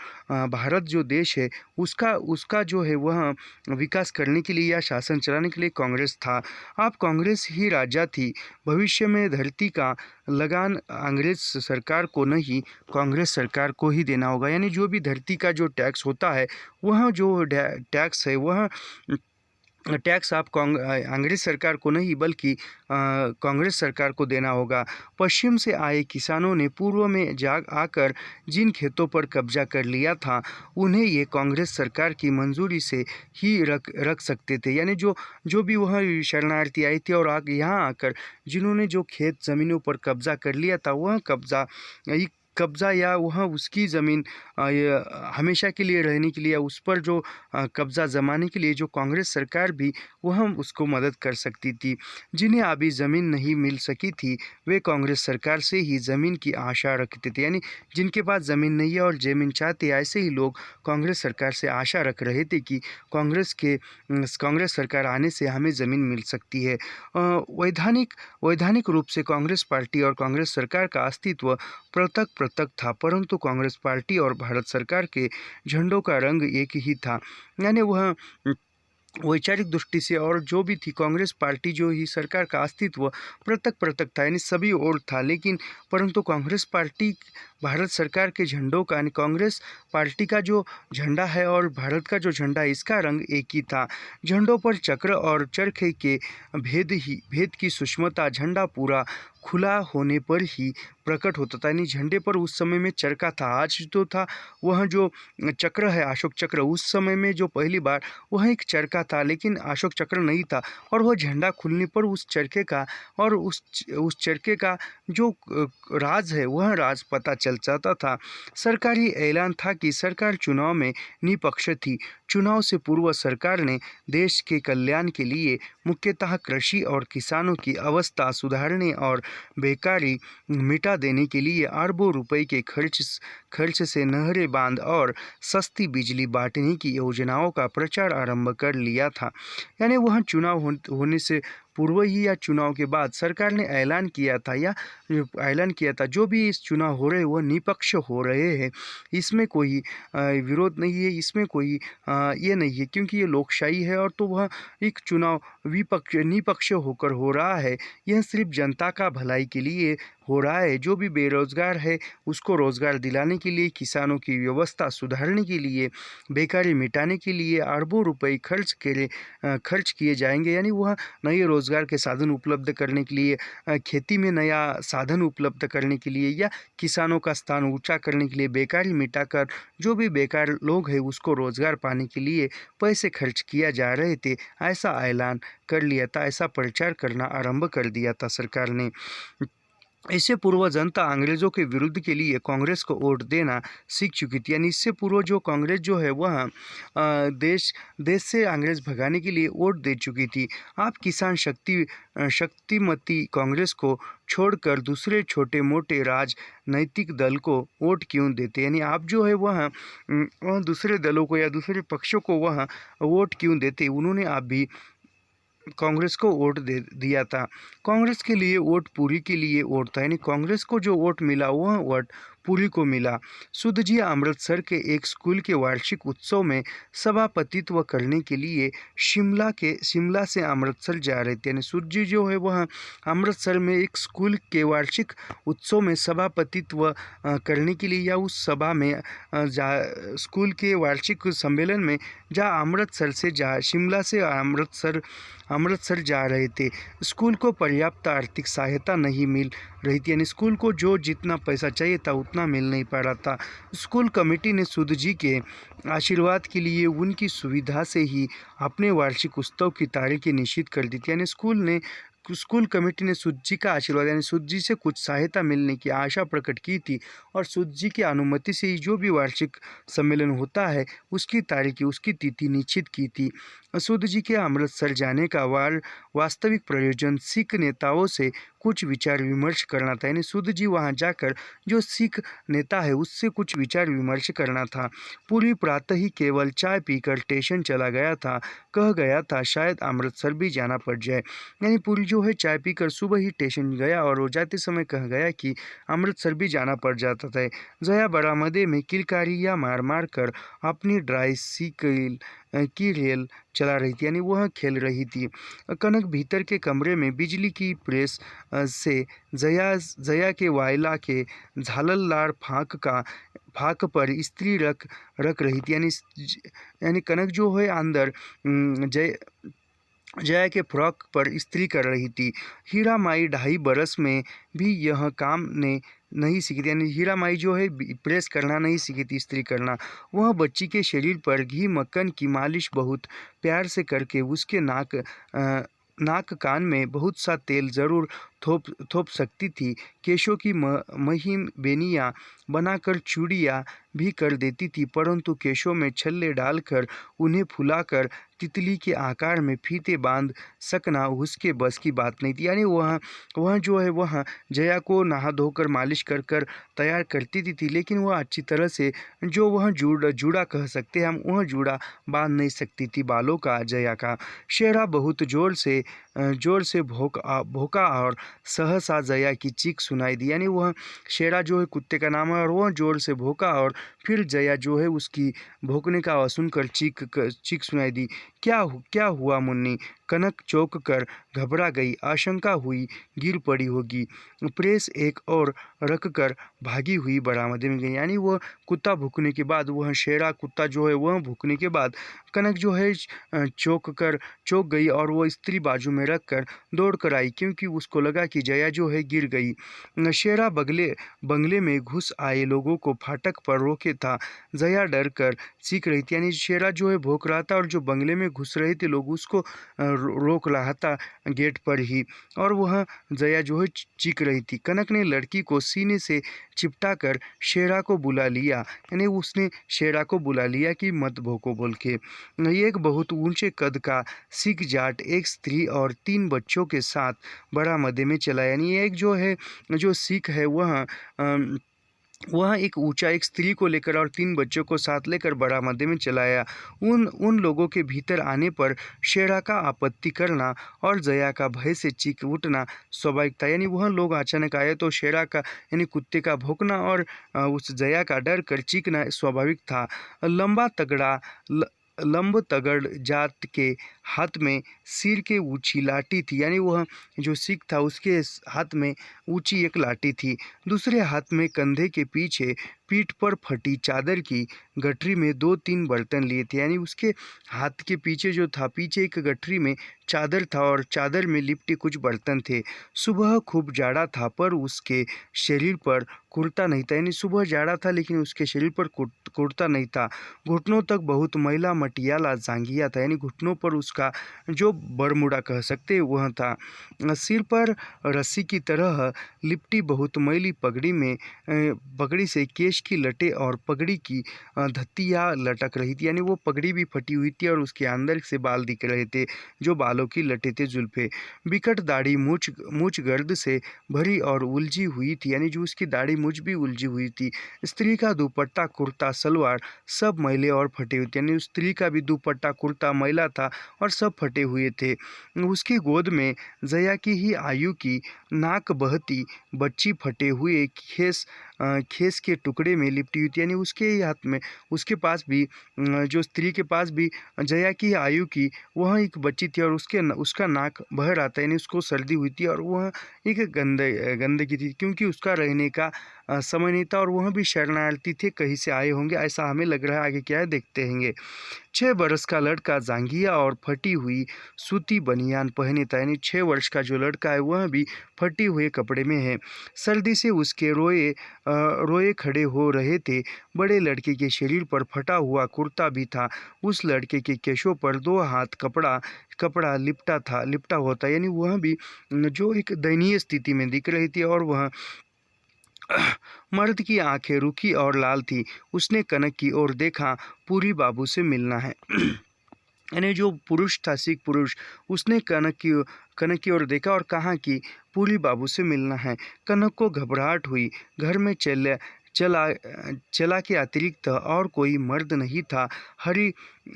भारत जो देश है उसका जो है वह विकास करने के लिए या शासन चलाने के लिए कांग्रेस था। अब कांग्रेस ही राजा थी, भविष्य में धरती का लगान अंग्रेज सरकार को नहीं कांग्रेस सरकार को ही देना होगा। यानी जो भी धरती का जो टैक्स होता है वह जो टैक्स है वह टैक्स आप अंग्रेज सरकार को नहीं बल्कि कांग्रेस सरकार को देना होगा। पश्चिम से आए किसानों ने पूर्व में जाग आकर जिन खेतों पर कब्जा कर लिया था उन्हें ये कांग्रेस सरकार की मंजूरी से ही रख सकते थे। यानी जो भी वह शरणार्थी आए थे और यहाँ आकर जिन्होंने जो खेत ज़मीनों पर कब्जा कर लिया था वह कब्जा या वह उसकी ज़मीन हमेशा के लिए रहने के लिए उस पर जो कब्ज़ा जमाने के लिए जो कांग्रेस सरकार भी वह उसको मदद कर सकती थी। जिन्हें अभी ज़मीन नहीं मिल सकी थी वे कांग्रेस सरकार से ही ज़मीन की आशा रखते थे। यानी जिनके पास ज़मीन नहीं है और ज़मीन चाहते ऐसे ही लोग कांग्रेस सरकार से आशा रख रहे थे कि कांग्रेस सरकार आने से हमें ज़मीन मिल सकती है। वैधानिक रूप से कांग्रेस पार्टी और कांग्रेस सरकार का अस्तित्व पृथक था, परंतु कांग्रेस पार्टी और भारत सरकार के झंडों का रंग एक ही था। यानी वह वैचारिक दृष्टि से और जो भी थी कांग्रेस पार्टी जो ही सरकार का अस्तित्व पृथक था, यानी सभी और था, लेकिन परंतु कांग्रेस पार्टी भारत सरकार के झंडों का यानी कांग्रेस पार्टी का जो झंडा है और भारत का जो झंडा है इसका रंग एक ही था। झंडों पर चक्र और चरखे के भेद की सूक्ष्मता झंडा पूरा खुला होने पर ही प्रकट होता था। यानी झंडे पर उस समय में चरखा था, आज जो था वह जो चक्र है अशोक चक्र, उस समय में जो पहली बार वह एक चरखा था लेकिन अशोक चक्र नहीं था और वह झंडा खुलने पर उस चरखे का और उस चरखे का जो राज है वह राज पता चल जाता था। सरकारी ऐलान था कि सरकार चुनाव में निष्पक्ष थी। चुनाव से पूर्व सरकार ने देश के कल्याण के लिए मुख्यतः कृषि और किसानों की अवस्था सुधारने और बेकारी मिटा देने के लिए अरबों रुपए के खर्च से नहरें बांध और सस्ती बिजली बांटने की योजनाओं का प्रचार आरंभ कर लिया था। यानी वह चुनाव होने से पूर्व ही या चुनाव के बाद सरकार ने ऐलान किया था जो भी इस चुनाव हो रहे वो निष्पक्ष हो रहे हैं, इसमें कोई विरोध नहीं है, इसमें कोई ये नहीं है क्योंकि ये लोकशाही है और तो वह एक चुनाव निष्पक्ष होकर हो रहा है। यह सिर्फ जनता का भलाई के लिए हो रहा है। जो भी बेरोज़गार है उसको रोज़गार दिलाने के लिए, किसानों की व्यवस्था सुधारने के लिए, बेकारी मिटाने के लिए अरबों रुपए खर्च किए जाएंगे। यानी वह नए रोज़गार के साधन उपलब्ध करने के लिए, खेती में नया साधन उपलब्ध करने के लिए, या किसानों का स्थान ऊंचा करने के लिए बेकारी मिटाकर जो भी बेकार लोग हैं उसको रोज़गार पाने के लिए पैसे खर्च किया जा रहे थे, ऐसा ऐलान कर लिया था, ऐसा प्रचार करना आरंभ कर दिया था सरकार ने। इससे पूर्व जनता अंग्रेज़ों के विरुद्ध के लिए कांग्रेस को वोट देना सीख चुकी थी। यानी इससे पूर्व जो कांग्रेस जो है वह देश से अंग्रेज़ भगाने के लिए वोट दे चुकी थी। आप किसान शक्तिमती कांग्रेस को छोड़कर दूसरे छोटे मोटे राजनैतिक दल को वोट क्यों देते? यानी आप जो है वह दूसरे दलों को या दूसरे पक्षों को वह वोट क्यों देते? उन्होंने आप भी कांग्रेस को वोट दे दिया था। कांग्रेस के लिए वोट पूरी के लिए वोट था। यानी कांग्रेस को जो वोट मिला वह वोट पूरी को मिला। सूद जी अमृतसर के एक स्कूल के वार्षिक उत्सव में सभापतित्व करने के लिए शिमला से अमृतसर जा रहे थे। यानी सूद जी जो है वह अमृतसर में एक स्कूल के वार्षिक उत्सव में सभापतित्व करने के लिए, या उस सभा में स्कूल के वार्षिक सम्मेलन में शिमला से अमृतसर जा रहे थे। स्कूल को पर्याप्त आर्थिक सहायता नहीं मिल रही थी। यानी स्कूल को जो जितना पैसा चाहिए था उतना मिल नहीं पा रहा था। स्कूल कमेटी ने सूद जी के आशीर्वाद के लिए उनकी सुविधा से ही अपने वार्षिक उत्सव की तारीखें निश्चित कर दी थी। यानी स्कूल कमेटी ने सूद जी का आशीर्वाद, यानी सूद जी से कुछ सहायता मिलने की आशा प्रकट की थी, और सूद जी की अनुमति से ही जो भी वार्षिक सम्मेलन होता है उसकी तारीख, उसकी तिथि निश्चित की थी। सूद जी के अमृतसर जाने का वास्तविक प्रयोजन सिख नेताओं से कुछ विचार विमर्श करना था। यानी सूद जी वहाँ जाकर जो सिख नेता है उससे कुछ विचार विमर्श करना था। पूरी प्रातः ही केवल चाय पीकर स्टेशन चला गया था, कह गया था शायद अमृतसर भी जाना पड़ जाए। यानी पूरी जो है चाय पीकर सुबह ही स्टेशन गया और वो जाते समय कह गया कि अमृतसर भी जाना पड़ जाता था। जया बरामदे में किलकारियाँ मार मार कर अपनी ट्राइसिकल की रेल चला रही थी। यानी वह खेल रही थी। कनक भीतर के कमरे में बिजली की प्रेस से जया के वायला के झालरदार फाक पर इस्त्री रख रही थी। यानी कनक जो है अंदर जया के फ्रॉक पर इस्त्री कर रही थी। हीरा माई 2.5 बरस में भी यह काम ने नहीं सीखी थी। यानी हीरा माई जो है प्रेस करना नहीं सीखी थी, इस्त्री करना। वह बच्ची के शरीर पर घी मक्खन की मालिश बहुत प्यार से करके उसके नाक कान में बहुत सा तेल ज़रूर थोप सकती थी। केशों की महीन बेनियाँ बनाकर चूड़ियाँ भी कर देती थी, परंतु केशों में छल्ले डालकर उन्हें फुलाकर तितली के आकार में फीते बांध सकना उसके बस की बात नहीं थी। यानी वह जो है वह जया को नहा धोकर मालिश कर तैयार करती थी, लेकिन वह अच्छी तरह से जो वह जूड़ा कह सकते हैं हम, वह जूड़ा बांध नहीं सकती थी बालों का जया का। शेरा बहुत जोर से भौंका और सहसा जया की चीख सुनाई दी। यानी वह शेरा जो है कुत्ते का नाम है, और वह जोर से भौंका और फिर जया जो है उसकी भौंकने का आवाज़ सुनकर चीख सुनाई दी। क्या हुआ मुन्नी? कनक चौंक कर घबरा गई, आशंका हुई गिर पड़ी होगी। प्रेस एक और रखकर भागी हुई बरामदे में गई। यानी वह कुत्ता भूखने के बाद, वह शेरा कुत्ता जो है वह भूखने के बाद कनक जो है चौंक गई और वह स्त्री बाजू में रख कर दौड़ कर आई, क्योंकि उसको लगा कि जया जो है गिर गई। शेरा बंगले में घुस आए लोगों को फाटक पर रोके था। जया डर कर चीख रही थी। यानी शेरा जो है भौंक रहा था और जो बंगले में घुस रहे थे लोग उसको रोक रहा था गेट पर ही, और वह जया जो है चीख रही थी। कनक ने लड़की को सीने से चिपटा कर शेरा को बुला लिया। यानी उसने शेरा को बुला लिया कि मत भौंको बोल के। एक बहुत ऊंचे कद का सिख जाट एक स्त्री और 3 बच्चों के साथ बरामदे में चला। यानी एक जो है जो सिख है वह एक स्त्री को लेकर और 3 बच्चों को साथ लेकर बरामदे में चलाया। उन लोगों के भीतर आने पर शेरा का आपत्ति करना और जया का भय से चीख उठना स्वाभाविक था। यानी वह लोग अचानक आए तो शेरा का यानी कुत्ते का भौंकना और उस जया का डर कर चीखना स्वाभाविक था। लंब तगड़ जात के हाथ में सिर के ऊंची लाठी थी, यानी वह जो सिख था उसके हाथ में ऊंची एक लाठी थी। दूसरे हाथ में कंधे के पीछे पीठ पर फटी चादर की गठरी में 2-3 बर्तन लिए थे, यानी उसके हाथ के पीछे जो था, पीछे एक गठरी में चादर था और चादर में लिपटे कुछ बर्तन थे। सुबह खूब जाड़ा था पर उसके शरीर पर कुर्ता नहीं था, यानी सुबह जाड़ा था लेकिन उसके शरीर पर कुर्ता नहीं था। घुटनों तक बहुत मैला मटियाला जांघिया था, यानी घुटनों पर उसका जो बरमूडा कह सकते वह था। सिर पर रस्सी की तरह लिपटी बहुत मैली पगड़ी से केश की लटें और पगड़ी की धत्तियाँ लटक रही थी, यानी वो पगड़ी भी फटी हुई थी और उसके अंदर से बाल दिख रहे थे, जो बालों की लटें थे, जुल्फे। विकट दाढ़ी मूछ गर्द से भरी और उलझी हुई थी, यानी जो उसकी दाढ़ी मूछ भी उलझी हुई थी। स्त्री का दुपट्टा कुर्ता सलवार सब मैले और फटे हुए थे, यानी उस स्त्री का भी दुपट्टा कुर्ता मैला था और सब फटे हुए थे। उसकी गोद में जया की ही आयु की नाक बहती बच्ची फटे हुए खेस के टुकड़े में लिपटी हुई थी, यानी उसके ही हाथ में, उसके पास भी जो स्त्री के पास भी जया की आयु की वह एक बच्ची थी और उसका नाक बह रहा था, यानी उसको सर्दी हुई थी और वह एक गंदगी थी, क्योंकि उसका रहने का समय नहीं था और वह भी शरणार्थी थे, कहीं से आए होंगे, ऐसा हमें लग रहा है। आगे क्या है देखते हैंगे। 6 बरस का लड़का जांघिया और फटी हुई सूती बनियान पहने था, यानी 6 वर्ष का जो लड़का है वह भी फटे हुए कपड़े में है। सर्दी से उसके रोए खड़े हो रहे थे। बड़े लड़के के शरीर पर फटा हुआ कुर्ता भी था। उस लड़के के केशों पर 2 हाथ कपड़ा लिपटा हुआ था, यानी वह भी जो एक दयनीय स्थिति में दिख रही थी और वह मर्द की आंखें रुखी और लाल थी। उसने कनक की ओर देखा, पूरी बाबू से मिलना है। यानी जो पुरुष था, सिख पुरुष, उसने कनक की ओर देखा और कहा कि पूरी बाबू से मिलना है। कनक को घबराहट हुई। घर में चला के अतिरिक्त और कोई मर्द नहीं था।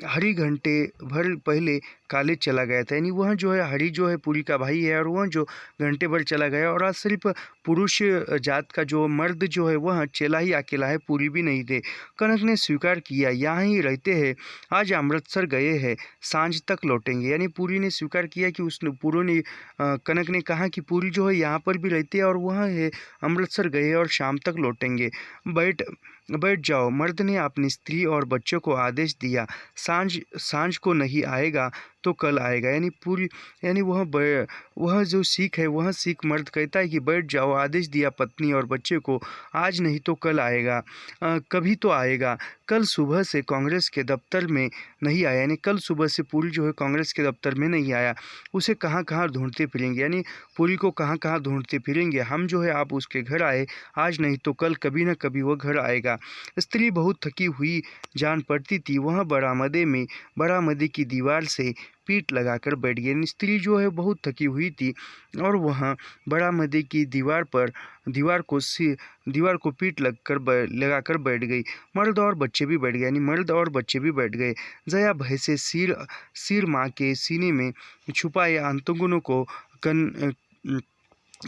हरी घंटे भर पहले काले चला गया था, यानी वह जो है हरी जो है पूरी का भाई है और वह जो घंटे भर चला गया, और आज सिर्फ पुरुष जात का जो मर्द जो है वह चला ही अकेला है, पूरी भी नहीं थे। कनक ने स्वीकार किया, यहाँ ही रहते हैं, आज अमृतसर गए हैं, सांझ तक लौटेंगे। यानी पूरी ने स्वीकार किया कि कनक ने कहा कि पूरी जो है यहाँ पर भी रहते हैं और वह है अमृतसर गए और शाम तक लौटेंगे। बैठ जाओ। मर्द ने अपनी स्त्री और बच्चों को आदेश दिया, सांझ को नहीं आएगा तो कल आएगा। यानी वह जो सिख है, वह सिख मर्द कहता है कि बैठ जाओ, आदेश दिया पत्नी और बच्चे को, आज नहीं तो कल आएगा, कभी तो आएगा। कल सुबह से कांग्रेस के दफ्तर में नहीं आया, यानी कल सुबह से पूरी जो है कांग्रेस के दफ्तर में नहीं आया। उसे कहाँ कहाँ ढूंढते फिरेंगे, यानी पूरी को कहाँ कहाँ ढूंढते फिरेंगे। हम जो है आप उसके घर आए, आज नहीं तो कल कभी न कभी वो घर आएगा। स्त्री बहुत थकी हुई जान पड़ती थी। वह बरामदे की दीवार से पीठ लगाकर बैठ गई। स्त्री जो है बहुत थकी हुई थी और वह बरामदे की दीवार को पीठ लगाकर बैठ गई। मर्द और बच्चे भी बैठ गए, यानी मर्द और बच्चे भी बैठ गए। जया भय से सिर माँ के सीने में छुपाए अंतुगुनों को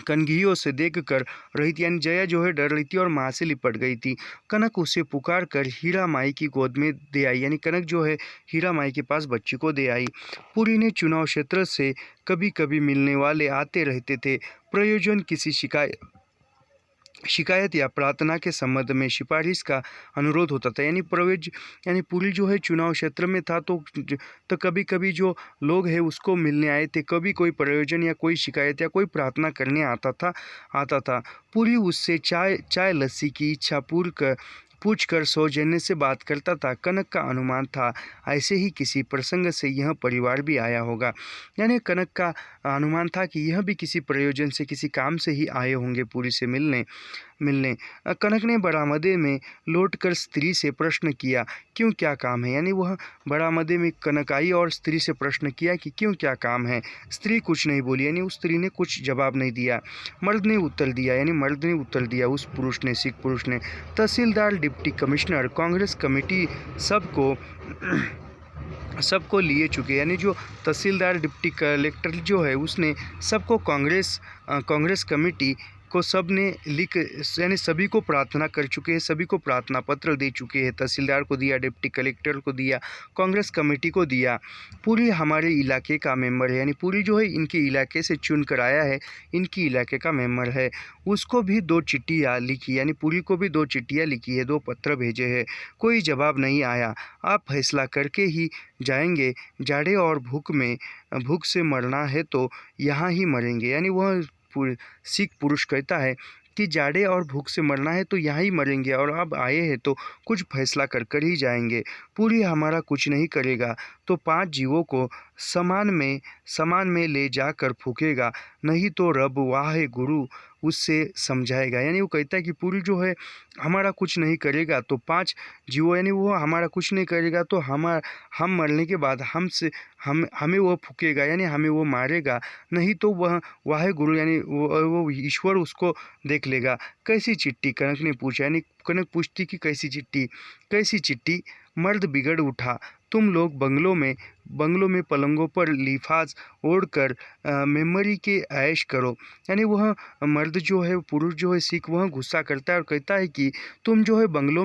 कनघियों से देख कर रही थी, यानी जया जो है डर रही थी और माँ से लिपट गई थी। कनक उसे पुकार कर हीरा माई की गोद में दे आई, यानी कनक जो है हीरा माई के पास बच्ची को दे आई। पूरी ने चुनाव क्षेत्र से कभी कभी मिलने वाले आते रहते थे। प्रयोजन किसी शिकायत या प्रार्थना के संबंध में सिफारिश का अनुरोध होता था। यानी पूरी जो है चुनाव क्षेत्र में था तो कभी कभी जो लोग हैं उसको मिलने आए थे, कभी कोई प्रयोजन या कोई शिकायत या कोई प्रार्थना करने आता था। पूरी उससे चाय लस्सी की इच्छा पूछकर सौजन्य से बात करता था। कनक का अनुमान था ऐसे ही किसी प्रसंग से यह परिवार भी आया होगा, यानी कनक का अनुमान था कि यह भी किसी प्रयोजन से, किसी काम से ही आए होंगे पूरी से मिलने। कनक ने बरामदे में लौटकर स्त्री से प्रश्न किया, क्यों, क्या काम है। यानी वह बरामदे में कनक आई और स्त्री से प्रश्न किया कि क्यों, क्या काम है। स्त्री कुछ नहीं बोली, यानी उस स्त्री ने कुछ जवाब नहीं दिया। मर्द ने उत्तर दिया, उस पुरुष ने, सिख पुरुष ने। तहसीलदार, डिप्टी कमिश्नर, कांग्रेस कमेटी सबको लिए चुके, यानी जो तहसीलदार, डिप्टी कलेक्टर जो है उसने सबको कांग्रेस कमेटी को सब ने लिख यानी सभी को प्रार्थना कर चुके हैं, सभी को प्रार्थना पत्र दे चुके हैं। तहसीलदार को दिया, डिप्टी कलेक्टर को दिया, कांग्रेस कमेटी को दिया, पूरी हमारे इलाके का मेंबर है, यानी पूरी जो है इनके इलाके से चुन कर आया है, इनकी इलाके का मेंबर है, उसको भी 2 चिट्ठियाँ लिखी, यानी पूरी को भी 2 चिट्ठियाँ लिखी है, 2 पत्र भेजे हैं, कोई जवाब नहीं आया। आप फैसला करके ही जाएंगे, जाड़े और भूख से मरना है तो यहाँ ही मरेंगे। यानी वह सिख पुरुष कहता है कि जाड़े और भूख से मरना है तो यहाँ ही मरेंगे, और अब आए हैं तो कुछ फैसला कर कर ही जाएंगे। पूरी हमारा कुछ नहीं करेगा तो 5 जीवों को समान में ले जाकर फूकेगा, नहीं तो रब वाहे गुरु उससे समझाएगा। यानी वो कहता है कि पूरी जो है हमारा कुछ नहीं करेगा तो 5 जीवों, यानी वो हमारा कुछ नहीं करेगा तो हम मरने के बाद हमें वो फूकेगा, यानी हमें वो मारेगा, नहीं तो वह वाहे गुरु यानी वो ईश्वर उसको देख लेगा। कैसी चिट्ठी, कनक ने पूछा, यानी कनक पूछती कि कैसी चिट्ठी। मर्द बिगड़ उठा, तुम लोग बंगलों में पलंगों पर लिफाज ओढ़कर मेमोरी के ऐश करो। यानी वह मर्द जो है, पुरुष जो है सिख, वह गुस्सा करता है और कहता है कि तुम जो है बंगलों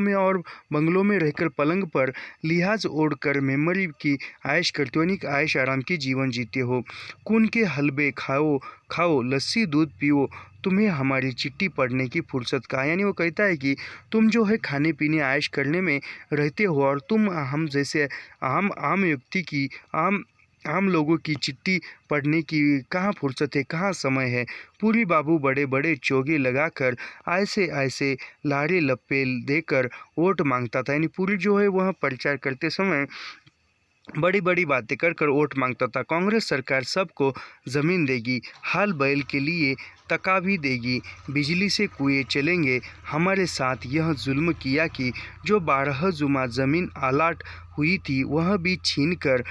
में रहकर पलंग पर लिहाज ओढ़कर मेमोरी की ऐश करते हो, यानी ऐश आराम की जीवन जीते हो। खून के हलवे खाओ, लस्सी दूध पियो, तुम्हें हमारी चिट्ठी पढ़ने की फुर्सत कहाँ। यानी वो कहता है कि तुम जो है खाने पीने ऐश करने में रहते हो, और तुम हम जैसे आम व्यक्ति की आम लोगों की चिट्ठी पढ़ने की कहाँ फुर्सत है, कहाँ समय है। पूरी बाबू बड़े बड़े चोगे लगाकर ऐसे लारे लप्पे देकर वोट मांगता था। यानी पूरी जो है वह प्रचार करते समय बड़ी बड़ी बातें कर वोट मांगता था। कांग्रेस सरकार सबको ज़मीन देगी, हाल बैल के लिए तका भी देगी, बिजली से कुएं चलेंगे, हमारे साथ यह जुल्म किया कि जो 12 जुमा ज़मीन आलाट हुई थी वह भी छीन कर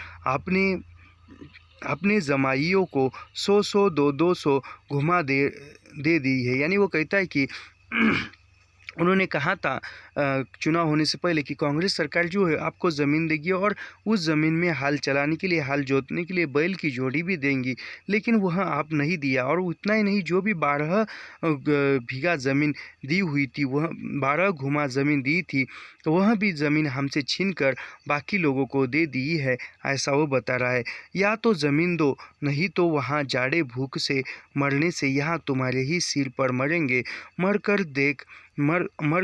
अपने जमाइयों को 100 200 घुमा दे दी है। यानी वो कहता है कि उन्होंने कहा था चुनाव होने से पहले कि कांग्रेस सरकार जो है आपको ज़मीन देगी और उस ज़मीन में हाल चलाने के लिए, हाल जोतने के लिए बैल की जोड़ी भी देंगी, लेकिन वह आप नहीं दिया। और उतना ही नहीं, जो भी 12 बीघा ज़मीन दी हुई थी, वह 12 घुमा ज़मीन दी थी, तो वह भी ज़मीन हमसे छीन कर बाकी लोगों को दे दी है, ऐसा वो बता रहा है। या तो ज़मीन दो, नहीं तो वहाँ जाड़े भूख से मरने से यहाँ तुम्हारे ही सिर पर मरेंगे, मर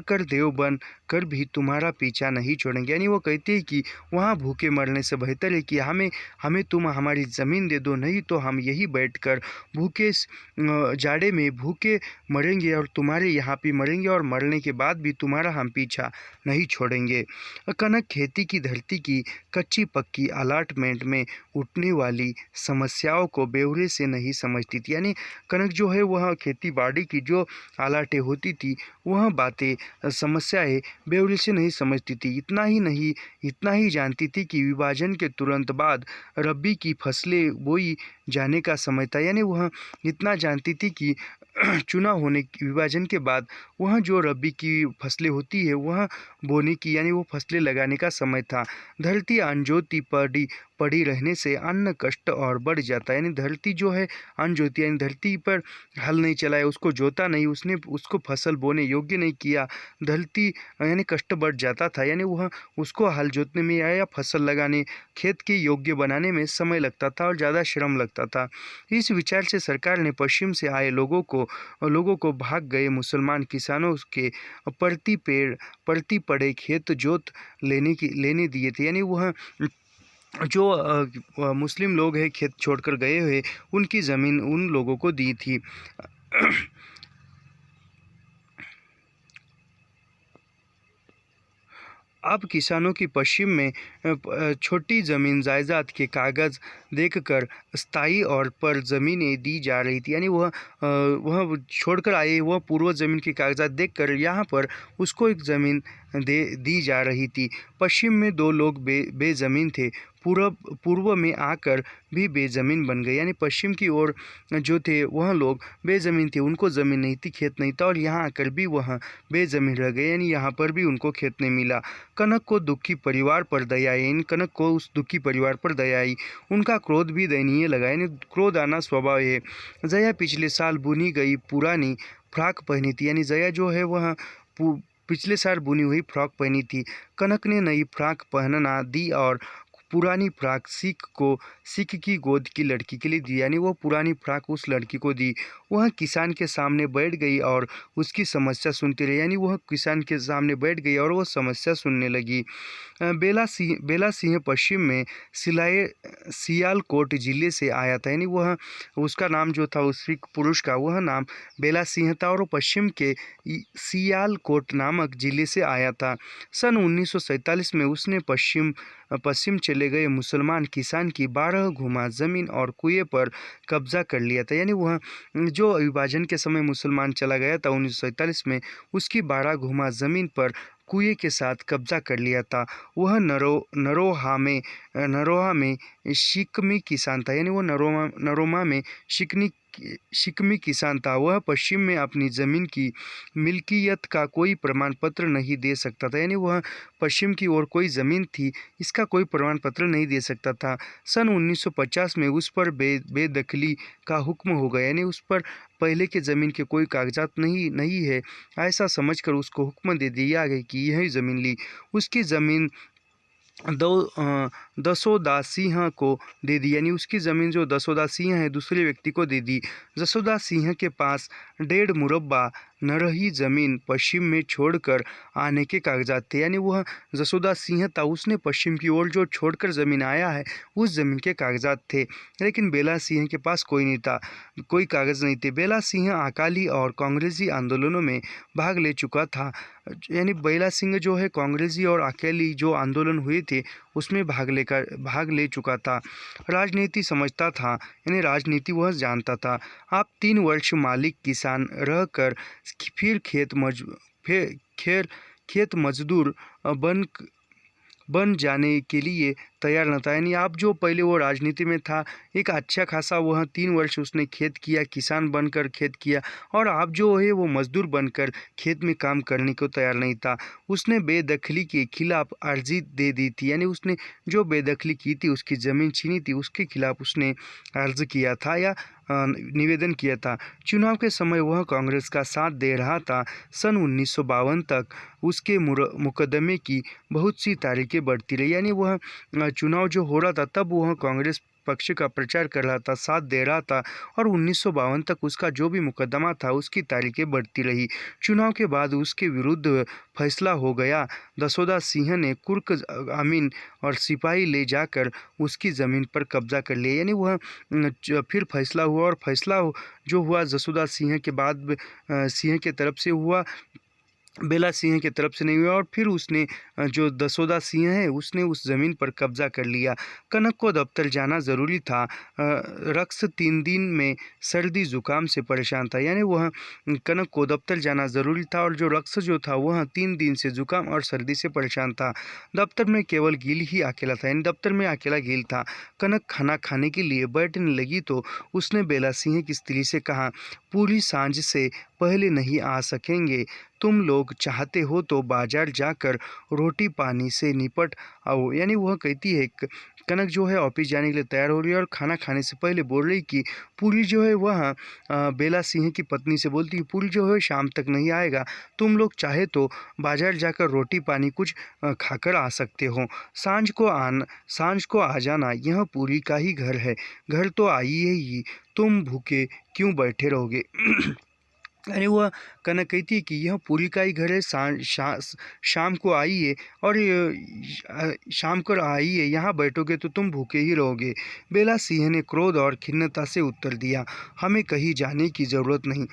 कर देव बन कर भी तुम्हारा पीछा नहीं छोड़ेंगे। यानी वो कहते हैं कि वहाँ भूखे मरने से बेहतर है कि हमें तुम हमारी ज़मीन दे दो, नहीं तो हम यही बैठकर भूखे जाड़े में भूखे मरेंगे और तुम्हारे यहाँ पे मरेंगे, और मरने के बाद भी तुम्हारा हम पीछा नहीं छोड़ेंगे। कनक खेती की धरती की कच्ची पक्की अलाटमेंट में उठने वाली समस्याओं को बेवरे से नहीं समझती थी। यानी कनक जो है वह खेती बाड़ी की जो आलाटें होती थी, वह बातें समस्याएं बेवरे से नहीं समझती थी। इतना ही जानती थी कि विभाजन के तुरंत बाद रबी की फसलें बोई जाने का समय था। यानी वह इतना जानती थी कि चुनाव होने विभाजन के बाद वह जो रबी की फसलें होती है वह बोने की, यानी वो फसलें लगाने का समय था। धरती अनजोती पड़ी रहने से अन्न कष्ट और बढ़ जाता है। यानी धरती जो है अनजोती, यानी धरती पर हल नहीं चलाया, उसको जोता नहीं, उसने उसको फसल बोने योग्य नहीं किया, धरती यानी कष्ट बढ़ जाता था। यानी वह उसको हल जोतने में या फसल लगाने, खेत के योग्य बनाने में समय लगता था और ज़्यादा श्रम लगता था। इस विचार से सरकार ने पश्चिम से आए लोगों को भाग गए मुसलमान किसानों के परती पड़े खेत जोत लेने दिए थे। यानी वह जो मुस्लिम लोग हैं खेत छोड़कर गए हुए, उनकी ज़मीन उन लोगों को दी थी। अब किसानों की पश्चिम में छोटी ज़मीन जायदाद के कागज़ देखकर स्थायी और पर ज़मीनें दी जा रही थी। यानी वह छोड़कर आए, वह पूर्व ज़मीन के कागजात देखकर यहाँ पर उसको एक ज़मीन दी जा रही थी। पश्चिम में 2 लोग बेज़मीन थे, पूर्व में आकर भी बेज़मीन बन गए। यानी पश्चिम की ओर जो थे वह लोग बेज़मीन थे, उनको ज़मीन नहीं थी, खेत नहीं था, और यहाँ आकर भी वह बेज़मीन रह गए, यानी यहाँ पर भी उनको खेत नहीं मिला। कनक को दुखी परिवार पर दया आई, कनक को उस दुखी परिवार पर दया आई, उनका क्रोध भी दयनीय लगा। यानी क्रोध आना स्वभाव है। जया पिछले साल बुनी गई फ्रॉक पहनी थी, यानी जया जो है वह पिछले साल बुनी हुई फ्रॉक पहनी थी। कनक ने नई फ्रॉक पहनना दी और पुरानी फ्रॉक सिख की गोद की लड़की के लिए दी, यानी वो पुरानी फ्रॉक उस लड़की को दी। वह किसान के सामने बैठ गई और उसकी समस्या सुनती रही, यानी वह किसान के सामने बैठ गई और वो समस्या सुनने लगी। बेला सिंह पश्चिम में सियालकोट जिले से आया था, यानी वह उसका नाम जो था उस पुरुष का वह नाम बेला सिंह था और वो पश्चिम के सियालकोट नामक जिले से आया था। सन 1947 में उसने पश्चिम चले गए मुसलमान किसान की 12 घुमा जमीन और कुएं पर कब्जा कर लिया था, यानी वह जो विभाजन के समय मुसलमान चला गया था 1947 में, उसकी 12 घुमा जमीन पर कुएं के साथ कब्जा कर लिया था। वह नरोहा में शिकमी किसान था, यानी वो नरोमा में शिकमी किसान था। वह पश्चिम में अपनी ज़मीन की मिल्कियत का कोई प्रमाण पत्र नहीं दे सकता था, यानी वह पश्चिम की ओर कोई ज़मीन थी इसका कोई प्रमाण पत्र नहीं दे सकता था। सन 1950 में उस पर बेदखली का हुक्म हो गया, यानी उस पर पहले के ज़मीन के कोई कागजात नहीं है ऐसा समझकर उसको हुक्म दे दिया गया कि यही ज़मीन ली। उसकी ज़मीन दसोदा सिंह को दे दी, यानी उसकी ज़मीन जो दसोदा सिंह है दूसरे व्यक्ति को दे दी। दसोदा सिंह के पास 1.5 मुरब्बा नरही ज़मीन पश्चिम में छोड़कर आने के कागजात थे, यानी वह जसोदा सिंह था उसने पश्चिम की ओर जो छोड़कर ज़मीन आया है उस ज़मीन के कागजात थे, लेकिन बेला सिंह के पास कोई कागज़ नहीं थे। बेला सिंह अकाली और कांग्रेसी आंदोलनों में भाग ले चुका था, यानी बेला सिंह जो है कांग्रेसी और अकेली जो आंदोलन हुए थे उसमें भाग ले चुका था। राजनीति समझता था, यानी राजनीति वह जानता था। आप 3 वर्ष मालिक किसान रहकर फिर खेत मजदूर बन जाने के लिए तैयार न था, यानी आप जो पहले वो राजनीति में था एक अच्छा खासा वह 3 वर्ष उसने खेत किया, किसान बनकर खेत किया, और आप जो है वो मजदूर बनकर खेत में काम करने को तैयार नहीं था। उसने बेदखली के खिलाफ अर्जी दे दी थी, यानी उसने जो बेदखली की थी उसकी ज़मीन छीनी थी उसके खिलाफ उसने अर्ज किया था या निवेदन किया था। चुनाव के समय वह कांग्रेस का साथ दे रहा था। सन 1952 तक उसके मुकदमे की बहुत सी तारीखें बढ़ती रही, यानी वह चुनाव जो हो रहा था तब वह कांग्रेस पक्ष का प्रचार कर रहा था, साथ दे रहा था, और 1952 तक उसका जो भी मुकदमा था उसकी तारीखें बढ़ती रही। चुनाव के बाद उसके विरुद्ध फैसला हो गया। दसोदा सिंह ने कुर्क अमीन और सिपाही ले जाकर उसकी ज़मीन पर कब्जा कर लिया, यानी वह फिर फैसला हुआ, और फैसला जो हुआ जसोदा सिंह के बाद सिंह के तरफ से हुआ, बेला सिंह की तरफ से नहीं हुआ, और फिर उसने जो दसोदा सिंह है उसने उस ज़मीन पर कब्जा कर लिया। कनक को दफ्तर जाना ज़रूरी था। रक्स 3 दिन में सर्दी ज़ुकाम से परेशान था, यानी वह कनक को दफ्तर जाना ज़रूरी था, और जो रक्स जो था वह 3 दिन से ज़ुकाम और सर्दी से परेशान था। दफ्तर में केवल गिल ही अकेला था, यानी दफ्तर में अकेला गिल था। कनक खाना खाने के लिए बैठने लगी तो उसने बेला सिंह की स्त्री से कहा, पूरी सांझ से पहले नहीं आ सकेंगे, तुम लोग चाहते हो तो बाजार जाकर रोटी पानी से निपट आओ, यानी वह कहती है कनक जो है ऑफिस जाने के लिए तैयार हो रही है और खाना खाने से पहले बोल रही कि पूरी जो है वह बेला सिंह की पत्नी से बोलती है पूरी जो है शाम तक नहीं आएगा, तुम लोग चाहे तो बाजार जाकर रोटी पानी कुछ खाकर आ सकते हो, सांझ को आ जाना, यह पूरी का ही घर है, घर तो आइए ही, तुम भूखे क्यों बैठे रहोगे। यानी वह कनक कहती है कि यह पूरी का ही घर है, शाम को आइए, और शाम को आइए, यहाँ बैठोगे तो तुम भूखे ही रहोगे। बेला सिंह ने क्रोध और खिन्नता से उत्तर दिया, हमें कहीं जाने की ज़रूरत नहीं।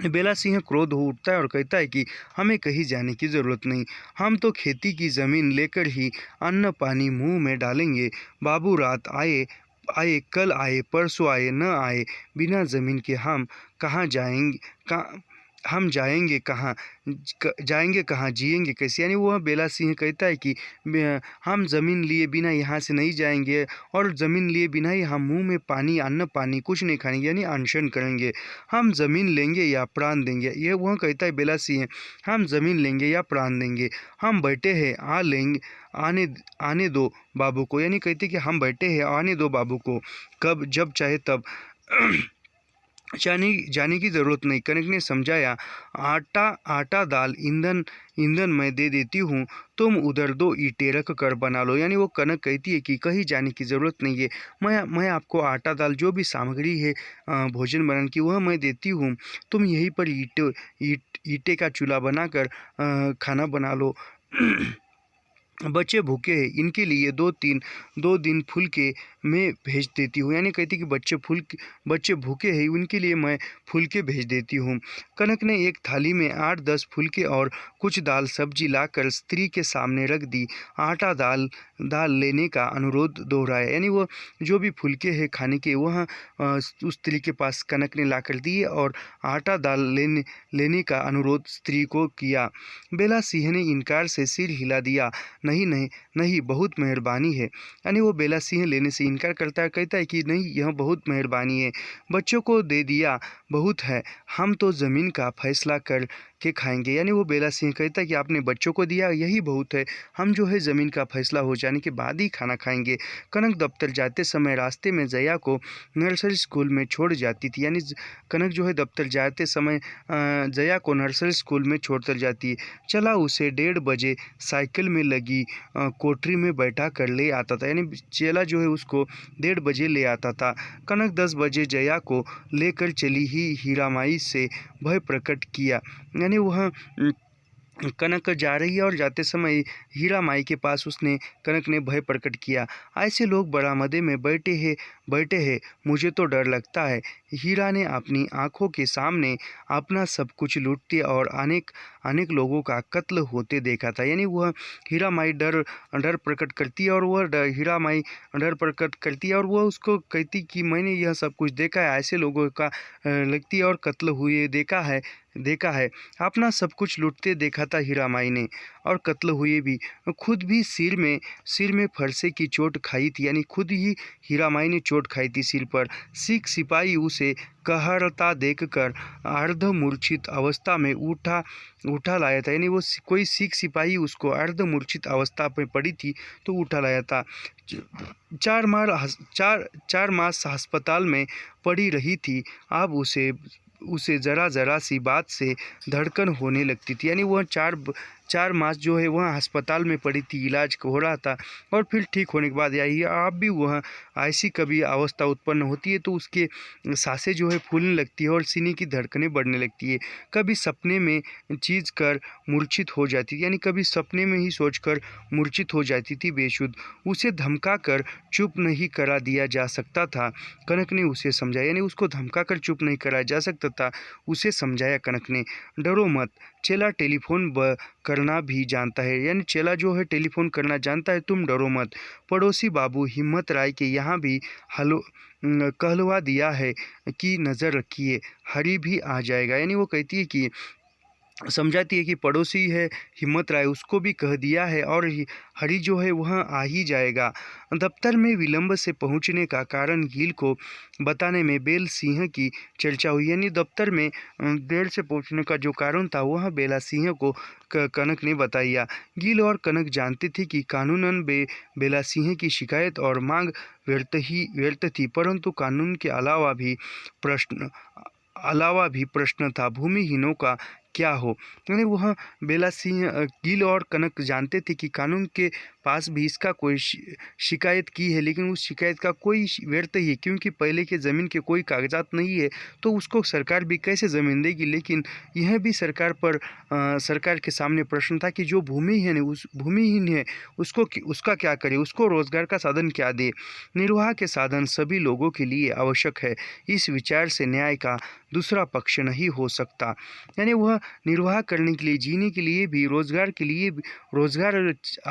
बेला सिंह क्रोध हो उठता है और कहता है कि हमें कहीं जाने की ज़रूरत नहीं, हम तो खेती की ज़मीन लेकर ही अन्न पानी मुंह में डालेंगे। बाबू रात आए, कल आए, परसों आए, न आए, बिना ज़मीन के हम कहाँ जाएंगे, हम जाएंगे कहाँ, जिएंगे कैसे। यानी वह बेला सिंह कहता है कि हम ज़मीन लिए बिना यहाँ से नहीं जाएंगे, और ज़मीन लिए बिना ही हम मुंह में पानी, अन्न पानी कुछ नहीं खाएंगे, यानी अनशन करेंगे। हम ज़मीन लेंगे या प्राण देंगे, यह वह कहता है बेला सिंह, हम ज़मीन लेंगे या प्राण देंगे, हम बैठे हैं, आने दो बाबू को, यानी कहते कि हम बैठे हैं, आने दो बाबू को, कब जब चाहे तब। जाने जाने की ज़रूरत नहीं। कनक ने समझाया, आटा आटा दाल ईंधन ईंधन मैं दे देती हूँ, तुम उधर 2 ईंटें रख कर बना लो। यानी वो कनक कहती है कि कहीं जाने की ज़रूरत नहीं है, मैं आपको आटा दाल जो भी सामग्री है भोजन बनाने की वह मैं देती हूँ, तुम यहीं पर ईंटे का चूल्हा बनाकर खाना बना लो। बच्चे भूखे हैं, इनके लिए 2 दिन फुलके मैं भेज देती हूँ। यानी कहती कि बच्चे भूखे हैं, उनके लिए मैं फुलके भेज देती हूँ। कनक ने एक थाली में 8-10 फुलके और कुछ दाल सब्जी लाकर स्त्री के सामने रख दी। आटा दाल दाल लेने का अनुरोध दोहराया। यानी वो जो भी फुलके हैं खाने के वह उस स्त्री के पास कनक ने लाकर दिए और आटा दाल लेने का अनुरोध स्त्री को किया। बेला सिंह ने इनकार से सिर हिला दिया। नहीं नहीं नहीं, बहुत मेहरबानी है। यानी वो बेला सिंह लेने से इनकार करता है, कहता है कि नहीं, यह बहुत मेहरबानी है, बच्चों को दे दिया बहुत है, हम तो ज़मीन का फैसला कर के खाएंगे। यानी वो बेला सिंह कहता है कि आपने बच्चों को दिया यही बहुत है, हम जो है ज़मीन का फैसला हो जाने के बाद ही खाना खाएंगे। कनक दफ्तर जाते समय रास्ते में जया को नर्सरी स्कूल में छोड़ जाती थी। यानी कनक जो है दफ्तर जाते समय जया को नर्सरी स्कूल में छोड़कर जाती है। चला उसे 1:30 बजे साइकिल में लगी कोठरी में बैठा कर ले आता था। यानी चेला जो है उसको 1:30 बजे ले आता था। कनक 10 बजे जया को लेकर चली ही हीरामाई से भय प्रकट किया। यानी वह कनक जा रही है और जाते समय हीरा माई के पास कनक ने भय प्रकट किया। ऐसे लोग बरामदे में बैठे हैं, मुझे तो डर लगता है। हीरा ने अपनी आंखों के सामने अपना सब कुछ लूटते और अनेक लोगों का कत्ल होते देखा था। यानी वह हीरा माई डर प्रकट करती है और हीरा माई डर प्रकट करती है और वह उसको कहती कि मैंने यह सब कुछ देखा है, ऐसे लोगों का लगती है और कत्ल हुए देखा है। अपना सब कुछ लूटते देखा था हीरा माई ने और कत्ल हुए भी। खुद भी सिर में फरसे की चोट खाई थी। यानी खुद ही हीरा माई ने चोट खाई थी सिर पर। सिख सिपाही उसे कहरता देखकर अर्ध मूर्छित अवस्था में उठा लाया था। यानी वो कोई सिख सिपाही उसको अर्ध मूर्छित अवस्था में पड़ी थी तो उठा लाया था। 4 मास अस्पताल में पड़ी रही थी। अब उसे ज़रा सी बात से धड़कन होने लगती थी। यानी वह 4 मास जो है वह अस्पताल में पड़ी थी, इलाज हो रहा था और फिर ठीक होने के बाद आई अब भी वह ऐसी कभी अवस्था उत्पन्न होती है तो उसके सांसें जो है फूलने लगती है और सीने की धड़कनें बढ़ने लगती है। कभी सपने में चीज कर मूर्छित हो जाती थी। यानी कभी सपने में ही सोचकर मूर्छित हो जाती थी बेसुध। उसे धमका कर चुप नहीं करा दिया जा सकता था। कनक ने उसे समझाया। यानी उसको धमका कर चुप नहीं कराया जा सकता था, उसे समझाया कनक ने। डरो मत, चेला टेलीफोन करना भी जानता है। यानी चेला जो है टेलीफोन करना जानता है, तुम डरो मत। पड़ोसी बाबू हिम्मत राय के यहाँ भी कहलवा दिया है कि नज़र रखिए, हरी भी आ जाएगा। यानी वो कहती है कि समझाती है कि पड़ोसी है हिम्मत राय, उसको भी कह दिया है और हरी जो है वह आ ही जाएगा। दफ्तर में विलंब से पहुंचने का कारण गिल को बताने में बेल सिंह की चर्चा हुई। यानी दफ्तर में देर से पहुंचने का जो कारण था वह बेला सिंह को कनक ने बताया। गिल और कनक जानते थे कि कानूनन बेला सिंह की शिकायत और मांग व्यर्थ थी, परंतु कानून के अलावा भी प्रश्न था, भूमिहीनों का क्या हो। यानी वह बेला सिंह गिल और कनक जानते थे कि कानून के पास भी इसका कोई शिकायत की है, लेकिन उस शिकायत का कोई व्यर्थ ही है, क्योंकि पहले के ज़मीन के कोई कागजात नहीं है तो उसको सरकार भी कैसे ज़मीन देगी। लेकिन यह भी सरकार के सामने प्रश्न था कि जो भूमिहीन है उसका क्या करे, उसको रोजगार का साधन क्या दे। निर्वाह के साधन सभी लोगों के लिए आवश्यक है, इस विचार से न्याय का दूसरा पक्ष नहीं हो सकता। यानी वह निर्वाह करने के लिए, जीने के लिए भी,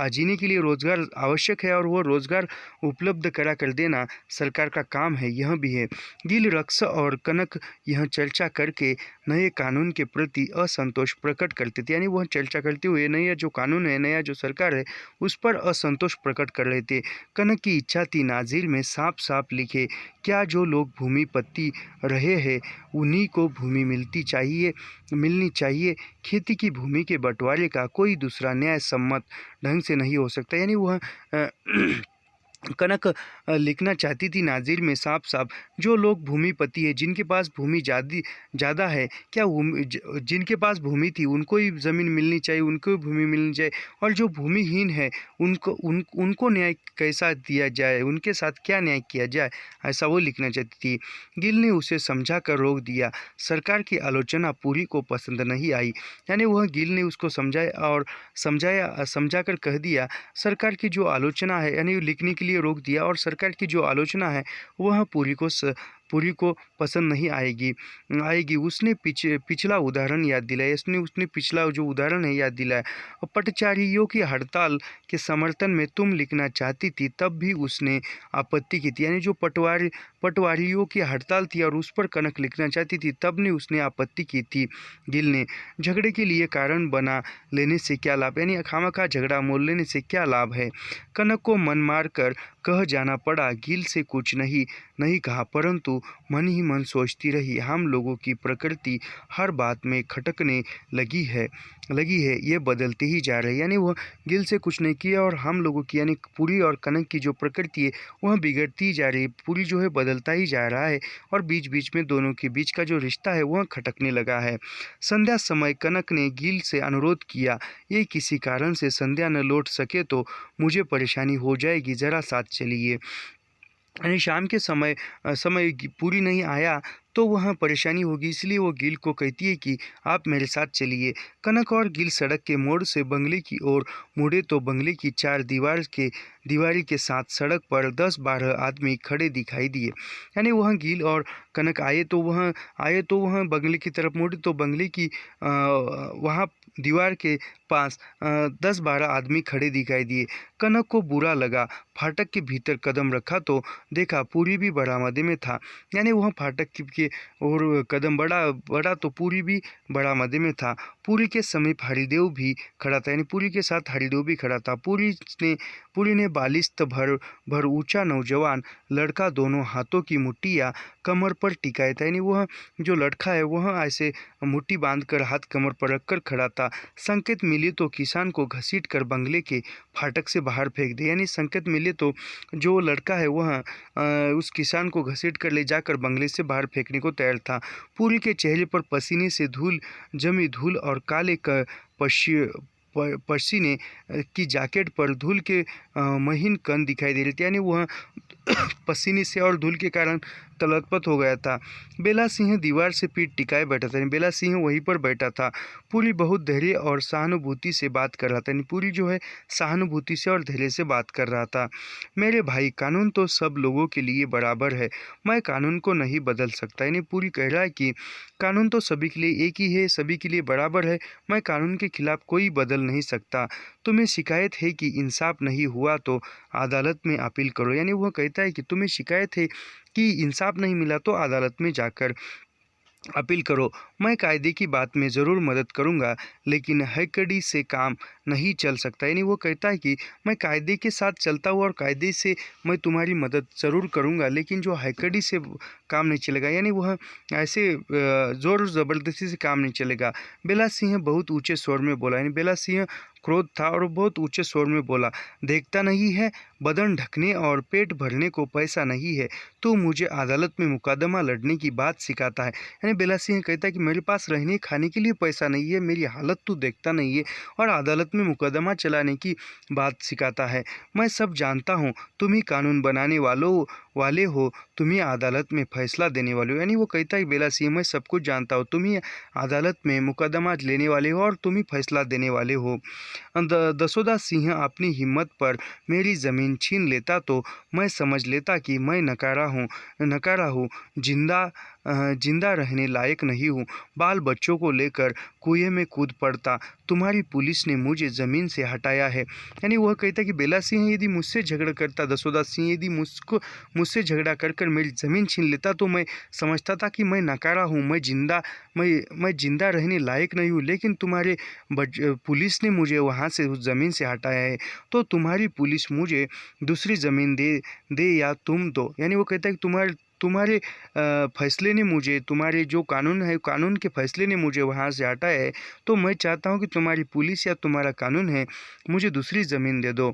जीने के लिए रोजगार आवश्यक है और वह रोजगार उपलब्ध करा कर देना सरकार का काम है, यह भी है। गिल, रक्स और कनक यह चर्चा करके नए कानून के प्रति असंतोष प्रकट करते थे। यानी वह चर्चा करते हुए नया जो कानून है, नया जो सरकार है उस पर असंतोष प्रकट कर रहे थे। कनक की इच्छा थी नाजिर में साफ साफ लिखे, क्या जो लोग भूमि पत्ती रहे हैं उन्हीं को भूमि मिलनी चाहिए। खेती की भूमि के बंटवारे का कोई दूसरा न्याय सम्मत ढंग से नहीं हो सकता। यानी वह कनक लिखना चाहती थी नाज़िर में साफ साफ, जो लोग भूमिपति है, जिनके पास भूमि ज़्यादा है, क्या जिनके पास भूमि थी उनको ही ज़मीन मिलनी चाहिए, उनको ही भूमि मिलनी चाहिए, और जो भूमिहीन है उनको न्याय कैसा दिया जाए, उनके साथ क्या न्याय किया जाए, ऐसा वो लिखना चाहती थी। गिल ने उसे समझा कर रोक दिया। सरकार की आलोचना पूरी को पसंद नहीं आई। यानी वह गिल ने उसको समझाया और समझा कर कह दिया, सरकार की जो आलोचना है, यानी लिखने के लिए रोक दिया, और सरकार की जो आलोचना है वह पूरी को पसंद नहीं आएगी। उसने पिछला उदाहरण याद दिलाया, उसने पिछला जो उदाहरण है याद दिलाया। पटचारियों की हड़ताल के समर्थन में तुम लिखना चाहती थी, तब भी उसने आपत्ति की थी। यानी जो पटवारियों की हड़ताल थी और उस पर कनक लिखना चाहती थी, तब ने उसने आपत्ति की थी। गिल ने झगड़े के लिए कारण बना लेने से क्या लाभ, यानी खामखा झगड़ा मोल लेने से क्या लाभ है। कनक को मन मार कर कह जाना पड़ा। गिल से कुछ नहीं कहा, परंतु मन ही मन सोचती रही, हम लोगों की प्रकृति हर बात में खटकने लगी है, ये बदलती ही जा रही है। यानी वह गिल से कुछ नहीं किया, और हम लोगों की यानी पूरी और कनक की जो प्रकृति है वह बिगड़ती ही जा रही है, पूरी जो है बदलता ही जा रहा है, और बीच बीच में दोनों के बीच का जो रिश्ता है वह खटकने लगा है। संध्या समय कनक ने गिल से अनुरोध किया, ये किसी कारण से संध्या न लौट सके तो मुझे परेशानी हो जाएगी, ज़रा साथ चलिए। यानी शाम के समय पूरी नहीं आया तो वह परेशानी होगी, इसलिए वो गिल को कहती है कि आप मेरे साथ चलिए। कनक और गिल सड़क के मोड़ से बंगले की ओर मुड़े तो बंगले की चार दीवारी के साथ सड़क पर 10-12 आदमी खड़े दिखाई दिए। यानी वह गिल और कनक आए तो वह बंगले की तरफ मुड़े तो बंगले की वहाँ दीवार के पास 10-12 आदमी खड़े दिखाई दिए। कनक को बुरा लगा। फाटक के भीतर कदम रखा तो देखा पूरी भी बरामदे में था। यानी वह फाटक के और कदम बढ़ा तो पूरी भी बरामदे में था। पूरी के समीप हरिदेव भी खड़ा था, यानी पूरी के साथ हरिदेव भी खड़ा था। पूरी ने बालिश्त भर ऊंचा नौजवान लड़का दोनों हाथों की मुट्ठियाँ कमर पर टिकाए था। यानी वह जो लड़का है वह ऐसे मुट्ठी बांधकर हाथ कमर पर रखकर खड़ा था। संकेत मिले तो किसान को घसीट कर बंगले के फाटक से बाहर फेंक दे। यानी संकेत मिले तो जो लड़का है वह उस किसान को घसीट कर ले जाकर बंगले से बाहर फेंकने को तैयार था। पूरी के चेहरे पर पसीने से जमी धूल और काले पसीने की जैकेट पर धूल के महीन कण दिखाई दे रहे थे। यानी वह पसीने से और धूल के कारण तलतपत हो गया था। बेला सिंह दीवार से पीठ टिकाए बैठा था, बेला सिंह वहीं पर बैठा था। पूरी बहुत धैर्य और सहानुभूति से बात कर रहा था, पूरी जो है सहानुभूति से और धैर्य से बात कर रहा था। मेरे भाई, कानून तो सब लोगों के लिए बराबर है, मैं कानून को नहीं बदल सकता। यानी पूरी कह रहा है कि कानून तो सभी के लिए एक ही है, सभी के लिए बराबर है, मैं कानून के खिलाफ कोई बदल नहीं सकता। तुम्हें शिकायत है कि इंसाफ नहीं हुआ तो अदालत में अपील करो। यानी वह कहता है कि तुम्हें शिकायत है कि इंसाफ नहीं मिला तो अदालत में जाकर अपील करो। मैं कायदे की बात में ज़रूर मदद करूंगा, लेकिन हैकड़ी से काम नहीं चल सकता। यानी वो कहता है कि मैं कायदे के साथ चलता हूँ और कायदे से मैं तुम्हारी मदद ज़रूर करूंगा, लेकिन जो हैकड़ी से काम नहीं चलेगा। यानी वह ऐसे ज़ोर ज़बरदस्ती से काम नहीं चलेगा। बेला सिंह बहुत ऊंचे स्वर में बोला, यानी बेला सिंह क्रोध था और बहुत ऊंचे स्वर में बोला, देखता नहीं है बदन ढकने और पेट भरने को पैसा नहीं है, तो मुझे अदालत में मुकदमा लड़ने की बात सिखाता है। यानी बेला सिंह कहता है कि मेरे पास रहने खाने के लिए पैसा नहीं है, मेरी हालत तू देखता नहीं है और अदालत में मुकदमा चलाने की बात सिखाता है। मैं सब जानता हूँ, तुम ही कानून बनाने वाले हो, तुम ही अदालत में फैसला देने वाले हो। यानी वो कहता है बेला सिंह, मैं सब कुछ जानता हूँ, तुम ही अदालत में मुकदमा लेने वाले हो और तुम ही फैसला देने वाले हो। दसोदा सिंह अपनी हिम्मत पर मेरी ज़मीन छीन लेता तो मैं समझ लेता कि मैं नकारा हूँ, जिंदा रहने लायक नहीं हूँ। बाल बच्चों को लेकर कुएं में कूद पड़ता। तुम्हारी पुलिस ने मुझे ज़मीन से हटाया है। यानी वह कहता कि बेला सिंह यदि मुझसे झगड़ा करता, दसोदा सिंह यदि मुझसे झगड़ा कर मेरी ज़मीन छीन लेता तो मैं समझता था कि मैं नकारा हूँ, मैं जिंदा रहने लायक नहीं हूँ, लेकिन तुम्हारे पुलिस ने मुझे वहाँ से उस ज़मीन से हटाया है, तो तुम्हारी पुलिस मुझे दूसरी ज़मीन दे या तुम दो। यानी वो कहता है कि तुम्हारे फैसले ने मुझे, तुम्हारे जो कानून है, कानून के फैसले ने मुझे वहाँ से हटाया है, तो मैं चाहता हूँ कि तुम्हारी पुलिस या तुम्हारा कानून है मुझे दूसरी ज़मीन दे दो।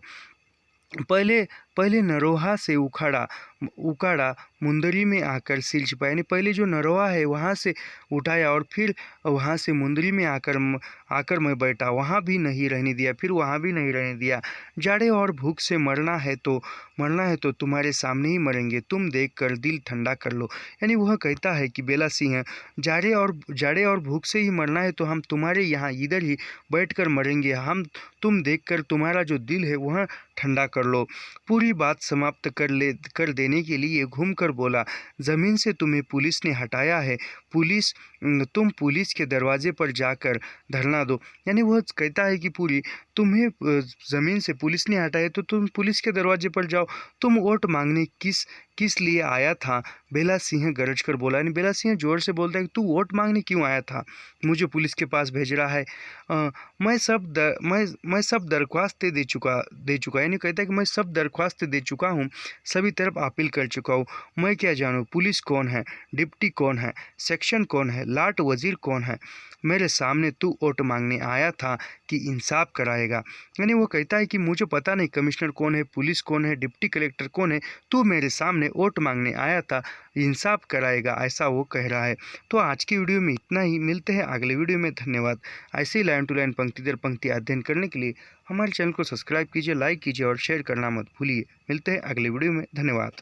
पहले पहले नरोहा से उखाड़ा मुंदरी में आकर सिर छिपाया, यानी पहले जो नरोहा है वहाँ से उठाया और फिर वहाँ से मुंदरी में आकर मैं बैठा, वहाँ भी नहीं रहने दिया, फिर वहाँ भी नहीं रहने दिया। जाड़े और भूख से मरना है तो तुम्हारे सामने ही मरेंगे, तुम देख कर दिल ठंडा कर लो। यानी वह कहता है कि बेला सिंह, जाड़े और भूख से ही मरना है तो हम तुम्हारे यहाँ इधर ही बैठकर मरेंगे, तुम देखकर तुम्हारा जो दिल है वह ठंडा कर लो। पूरी बात समाप्त कर देने के लिए घूमकर बोला, ज़मीन से तुम्हें पुलिस ने हटाया है, तुम पुलिस के दरवाजे पर जाकर धरना दो। यानी वह कहता है कि तुम्हें ज़मीन से पुलिस ने हटाया तो तुम पुलिस के दरवाजे पर जाओ, तुम वोट मांगने किस लिए आया था? बेला सिंह गरज कर बोला। यानी बेला सिंह जोर से बोलता है कि तू वोट मांगने क्यों आया था? मुझे पुलिस के पास भेज रहा है। मैं सब दरख्वास्तें दे चुका, यानी कहता है कि मैं सब दरख्वास्तें दे चुका हूँ, सभी तरफ अपील कर चुका हूँ। मैं क्या जानूँ पुलिस कौन है, डिप्टी कौन है, सेक्शन कौन है, लाट वजीर कौन है? मेरे सामने तू वोट मांगने आया था कि इंसाफ कराएगा। यानी वो कहता है कि मुझे पता नहीं कमिश्नर कौन है, पुलिस कौन है, डिप्टी कलेक्टर कौन है, तू मेरे सामने वोट मांगने आया था, इंसाफ कराएगा, ऐसा वो कह रहा है। तो आज की वीडियो में इतना ही, मिलते हैं अगले वीडियो में। धन्यवाद। ऐसे ही लाइन टू लाइन पंक्ति दर पंक्ति अध्ययन करने के लिए हमारे चैनल को सब्सक्राइब कीजिए, लाइक कीजिए और शेयर करना मत भूलिए। मिलते हैं अगले वीडियो में। धन्यवाद।